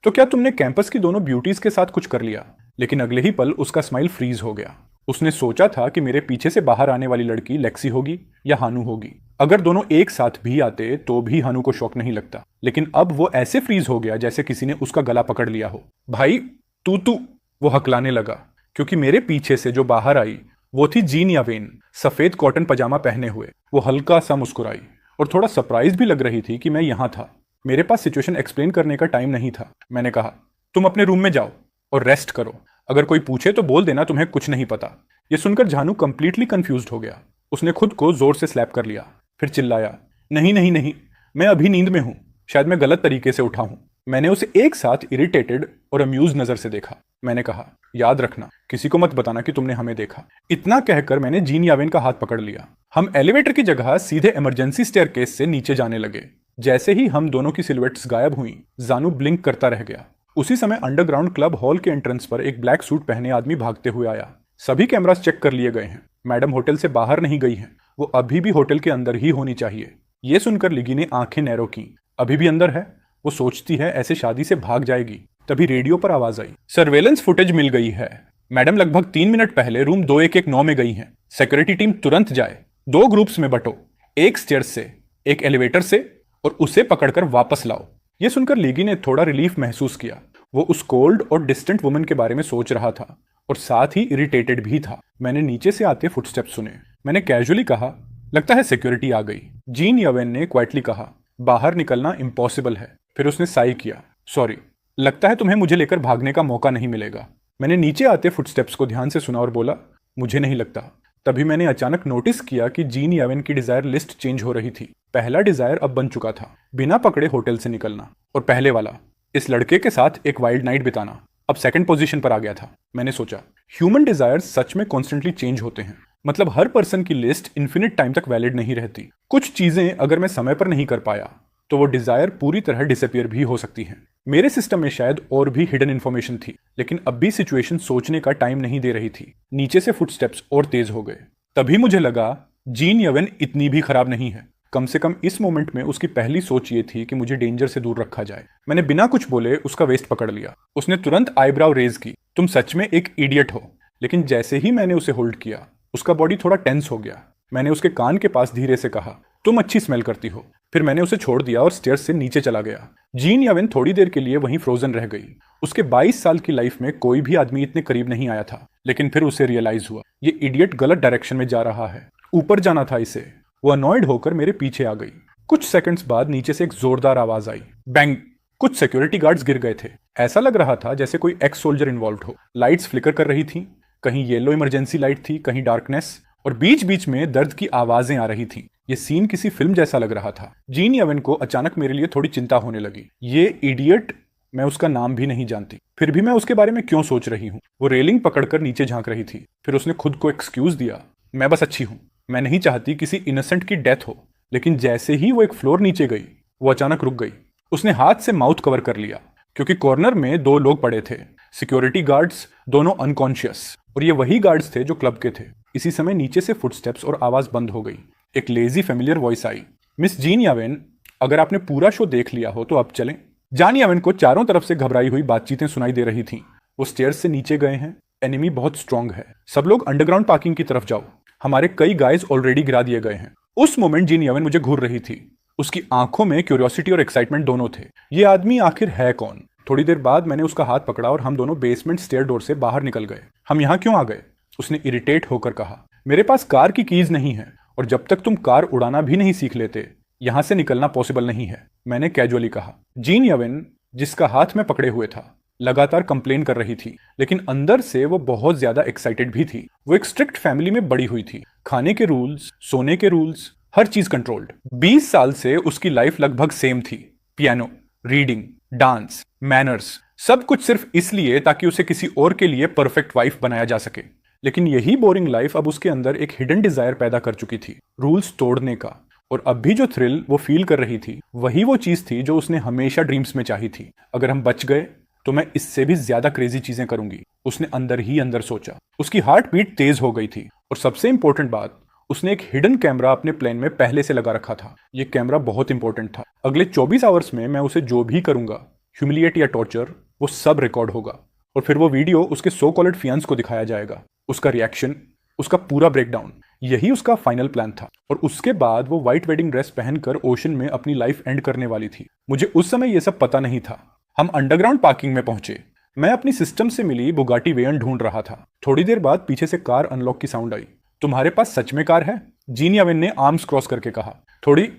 तो क्या तुमने कैंपस की दोनों ब्यूटीज के साथ कुछ कर लिया? लेकिन अगले ही पल उसका स्माइल फ्रीज हो गया। उसने सोचा था कि मेरे पीछे से बाहर आने वाली लड़की लेक्सी होगी या हानू होगी। अगर दोनों एक साथ भी आते तो भी हानू को शौक नहीं लगता, लेकिन अब वो ऐसे फ्रीज हो गया जैसे किसी ने उसका गला पकड़ लिया हो। भाई, तू वो हकलाने लगा, क्योंकि मेरे पीछे से जो बाहर आई वो थी जीन यावेन, सफेद कॉटन पजामा पहने हुए। वो हल्का सा मुस्कुराई और थोड़ा सरप्राइज भी लग रही थी कि मैं यहां था। मेरे पास सिचुएशन एक्सप्लेन करने का टाइम नहीं था। मैंने कहा, तुम अपने रूम में जाओ और रेस्ट करो। अगर कोई पूछे तो बोल देना तुम्हें कुछ नहीं पता। यह सुनकर जानू कंप्लीटली कंफ्यूज्ड हो गया। उसने खुद को जोर से स्लैप कर लिया, फिर चिल्लाया, नहीं नहीं नहीं, मैं अभी नींद में हूं। शायद मैं गलत तरीके से उठा हूं। मैंने उसे एक साथ इरिटेटेड और अम्यूज नजर से देखा। मैंने कहा, याद रखना, किसी को मत बताना कि तुमने हमें देखा। इतना कहकर मैंने जीन यावेन का हाथ पकड़ लिया। हम एलिवेटर की जगह सीधे इमरजेंसी स्टेयरकेस से नीचे जाने लगे। जैसे ही हम दोनों की सिलुएट्स गायब हुई, जानू ब्लिंक करता रह गया। उसी समय अंडरग्राउंड क्लब हॉल के एंट्रेंस पर एक ब्लैक सूट पहने आदमी भागते हुए आया। सभी कैमरास चेक कर लिए गए हैं। मैडम होटल से बाहर नहीं गई हैं, वो अभी भी होटल के अंदर ही होनी चाहिए। ये सुनकर लिगी ने आंखें नैरो की। अभी भी अंदर है? वो सोचती है ऐसे शादी से भाग जाएगी। तभी रेडियो पर आवाज आई, सर्वेलेंस फुटेज मिल गई है। मैडम लगभग 3 मिनट पहले रूम 2119 में गई हैं। सिक्योरिटी टीम तुरंत जाए। 2 ग्रुप्स में बंटो, एक स्टेयर्स से, एक एलिवेटर से, और उसे पकड़कर वापस लाओ। ये सुनकर लीगी ने थोड़ा रिलीफ महसूस किया। वो उस कोल्ड और डिस्टेंट वुमन के बारे में सोच रहा था और साथ ही इरिटेटेड भी था। मैंने नीचे से आते फुटस्टेप्स सुने। मैंने कैजुअली कहा, लगता है सिक्योरिटी आ गई। जीन यावेन ने क्वाइटली कहा, बाहर निकलना इम्पॉसिबल है। फिर उसने साई किया, सॉरी, लगता है तुम्हें मुझे लेकर भागने का मौका नहीं मिलेगा। मैंने नीचे आते फुटस्टेप्स को ध्यान से सुना और बोला, मुझे नहीं लगता। तभी मैंने अचानक नोटिस किया कि जीन यावेन की डिजायर लिस्ट चेंज हो रही थी। पहला डिजायर अब बन चुका था, बिना पकड़े होटल से निकलना। और पहले वाला, इस लड़के के साथ एक वाइल्ड नाइट बिताना, अब सेकंड पोजीशन पर आ गया था। मैंने सोचा, ह्यूमन डिजायर्स सच में कॉन्स्टेंटली चेंज होते हैं। मतलब हर पर्सन की लिस्ट इन्फिनिट टाइम तक वैलिड नहीं रहती। कुछ चीजें अगर मैं समय पर नहीं कर पाया तो वो डिजायर पूरी तरह डिसअपियर भी हो सकती हैं। मेरे सिस्टम में शायद और भी हिडन इन्फॉर्मेशन थी, लेकिन अब भी सिचुएशन सोचने का टाइम नहीं दे रही थी। नीचे से फुटस्टेप्स और तेज हो गए। तभी मुझे लगा जीन यावेन इतनी भी खराब नहीं है। कम से कम इस मोमेंट में उसकी पहली सोच ये थी कि मुझे डेंजर से दूर रखा जाए। मैंने बिना कुछ बोले उसका वेस्ट पकड़ लिया। उसने तुरंत आईब्राव रेज की, तुम सच में एक इडियट हो। लेकिन जैसे ही मैंने उसे होल्ड किया, उसका बॉडी थोड़ा टेंस हो गया। मैंने उसके कान के पास धीरे से कहा, तुम अच्छी स्मेल करती हो। फिर मैंने उसे छोड़ दिया और स्टेयर्स से नीचे चला गया। जीन यावेन थोड़ी देर के लिए वहीं फ्रोजन रह गई। उसके 22 साल की लाइफ में कोई भी आदमी इतने करीब नहीं आया था। लेकिन फिर उसे रियलाइज हुआ, ये इडियट गलत डायरेक्शन में जा रहा है। ऊपर जाना था इसे। वो अनॉयड होकर मेरे पीछे आ गई। कुछ सेकंड्स बाद नीचे से एक जोरदार आवाज आई, बैंग। कुछ सिक्योरिटी गार्ड्स गिर गए थे। ऐसा लग रहा था जैसे कोई एक्स सोल्जर इन्वॉल्व हो। लाइट्स फ्लिकर कर रही थी, कहीं येलो इमरजेंसी लाइट थी, कहीं डार्कनेस, और बीच बीच में दर्द की आवाजें आ रही थी। ये सीन किसी फिल्म जैसा लग रहा था। जीन यावेन को अचानक मेरे लिए थोड़ी चिंता होने लगी। ये इडियट, मैं उसका नाम भी नहीं जानती, फिर भी मैं उसके बारे में क्यों सोच रही हूँ। वो रेलिंग पकड़कर नीचे झांक रही थी। फिर उसने खुद को एक्सक्यूज दिया, मैं बस अच्छी हूँ, मैं नहीं चाहती किसी इनोसेंट की डेथ हो। लेकिन जैसे ही वो एक फ्लोर नीचे गई, वो अचानक रुक गई। उसने हाथ से माउथ कवर कर लिया, क्योंकि कॉर्नर में 2 लोग पड़े थे, सिक्योरिटी गार्ड्स, दोनों अनकॉन्शियस। और ये वही गार्ड्स थे जो क्लब के थे। इसी समय नीचे से फुटस्टेप्स और आवाज बंद हो गई। एक लेजी फेमिलियर वॉइस आई, मिस जीन यावेन, अगर आपने पूरा शो देख लिया हो तो अब चलें। जान यावेन को चारों तरफ से घबराई हुई बातचीतें सुनाई दे रही थीं। वो स्टेयर्स से नीचे गए हैं, एनिमी बहुत स्ट्रांग है, सब लोग अंडरग्राउंड पार्किंग की तरफ जाओ, हमारे कई गाइज ऑलरेडी गिरा दिए गए हैं। उस मोमेंट जीन यावेन मुझे घूर रही थी। उसकी आंखों में क्यूरियोसिटी और एक्साइटमेंट दोनों थे। ये आदमी आखिर है कौन? थोड़ी देर बाद मैंने उसका हाथ पकड़ा और हम दोनों बेसमेंट स्टेयर डोर से बाहर निकल गए। हम यहाँ क्यों आ गए? उसने इरिटेट होकर कहा, मेरे पास कार की कीज नहीं है, और जब तक तुम कार उड़ाना भी नहीं सीख लेते, यहां से निकलना पॉसिबल नहीं है। मैंने कैजुअली कहा। जीन यावेन, जिसका हाथ में पकड़े हुए था, लगातार कंप्लेन कर रही थी, लेकिन अंदर से वो बहुत ज्यादा एक्साइटेड भी थी। वो एक स्ट्रिक्ट फैमिली में बड़ी हुई थी। खाने के रूल्स, सोने के रूल्स, हर चीज कंट्रोल्ड। 20 साल से उसकी लाइफ लगभग सेम थी। पियानो, रीडिंग, डांस, मैनर्स, सब कुछ सिर्फ इसलिए ताकि उसे किसी और के लिए परफेक्ट वाइफ बनाया जा सके। लेकिन यही बोरिंग लाइफ अब उसके अंदर एक हिडन डिजायर पैदा कर चुकी थी, रूल्स तोड़ने का। और अब भी जो थ्रिल वो फील कर रही थी, वही वो चीज थी जो उसने हमेशा ड्रीम्स में चाही थी। अगर हम बच गए तो मैं इससे भी ज्यादा क्रेजी चीजें करूंगी, उसने अंदर ही अंदर सोचा। उसकी हार्ट बीट तेज हो गई थी, और सबसे इंपॉर्टेंट बात, उसने एक हिडन कैमरा अपने प्लेन में पहले से लगा रखा था। ये कैमरा बहुत इंपॉर्टेंट था। अगले 24 आवर्स में मैं उसे जो भी करूंगा, ह्यूमिलिएट या टॉर्चर, वो सब रिकॉर्ड होगा। और फिर वो वीडियो उसके सो कॉल्ड फियांस को दिखाया जाएगा। उसका रिएक्शन, उसका पूरा ब्रेकडाउन, यही उसका फाइनल प्लान था। और उसके बाद वो व्हाइट वेडिंग ड्रेस पहनकर ओशन में अपनी लाइफ एंड करने वाली थी। मुझे उस समय ये सब पता नहीं था। हम अंडरग्राउंड पार्किंग में पहुंचे। मैं अपनी सिस्टम से मिली बुगाटी वेयन ढूंढ रहा था। थोड़ी देर बाद पीछे से कार अनलॉक की साउंड आई। तुम्हारे पास सच में कार है? जीन यावेन ने आर्म्स क्रॉस करके कहा। थोड़ी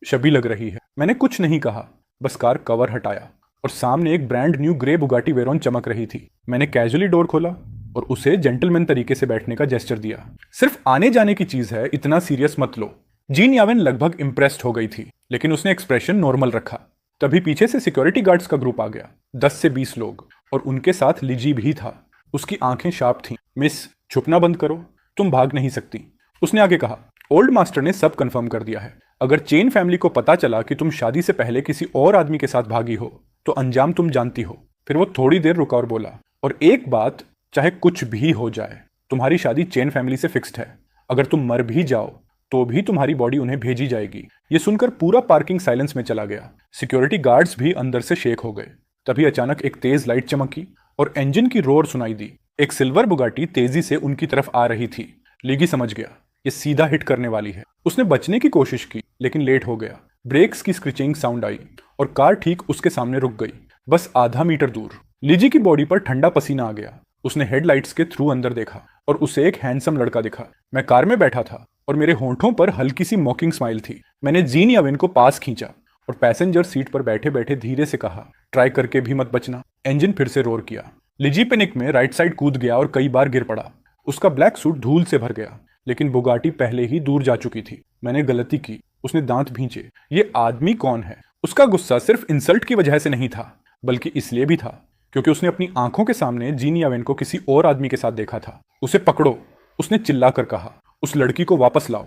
शबी लग रही है। मैंने कुछ नहीं कहा, बस कार कवर हटाया, और सामने एक brand new grey Bugatti Veyron चमक रही थी। मैंने कैजुअली डोर खोला और उसे जेंटलमैन तरीके से बैठने का जेस्चर दिया। सिर्फ आने जाने की चीज है, इतना सीरियस मत लो। जीन यावेन लगभग इंप्रेस्ड हो गई थी, लेकिन उसने एक्सप्रेशन नॉर्मल रखा। तभी पीछे से सिक्योरिटी गार्ड्स का ग्रुप आ गया, 10 से 20 लोग। और उनके साथ लिजी भी था। उसकी आंखें शार्प थीं। मिस, छुपना बंद करो, तुम भाग नहीं सकती। उसने आगे कहा। ओल्ड मास्टर ने सब कंफर्म कर दिया है। अगर चेन फैमिली को पता चला कि तुम शादी से पहले किसी और आदमी के साथ भागी हो तो अंजाम तुम जानती हो। फिर वो थोड़ी देर रुका और बोला, और एक बात, चाहे कुछ भी हो जाए, तुम्हारी शादी चेन फैमिली से फिक्स्ड है। अगर तुम मर भी जाओ तो भी तुम्हारी बॉडी उन्हें भेजी जाएगी। ये सुनकर पूरा पार्किंग साइलेंस में चला गया। सिक्योरिटी गार्ड्स भी अंदर से शेक हो गए। तभी अचानक एक तेज लाइट चमकी और इंजन की रोर सुनाई दी। एक सिल्वर बुगाटी तेजी से उनकी तरफ आ रही थी। लीगी समझ गया, ये सीधा हिट करने वाली है। उसने बचने की कोशिश की लेकिन लेट हो गया। ब्रेक्स की स्क्रिचिंग साउंड आई और कार ठीक उसके सामने रुक गई, बस आधा मीटर दूर। लीजी की बॉडी पर ठंडा पसीना आ गया। उसने हेडलाइट्स के थ्रू अंदर देखा और उसे एक हैंडसम लड़का दिखा। मैं कार में बैठा था और मेरे होंठों पर हल्की सी मॉकिंग स्माइल थी। मैंने जीन याविन को पास खींचा और पैसेंजर सीट पर बैठे बैठे धीरे से कहा, ट्राई करके भी मत बचना। इंजन फिर से रोर किया। लिजी पैनिक में राइट साइड कूद गया और कई बार गिर पड़ा। उसका ब्लैक सूट धूल से भर गया, लेकिन बुगाटी पहले ही दूर जा चुकी थी। मैंने गलती की। उसने दांत भींचे। ये आदमी कौन है? उसका गुस्सा सिर्फ इंसल्ट की वजह से नहीं था, बल्कि इसलिए भी था क्योंकि उसने अपनी आंखों के सामने जीन याविन को किसी और आदमी के साथ देखा था। उसे पकड़ो, उसने चिल्लाकर कहा। उस लड़की को वापस लाओ।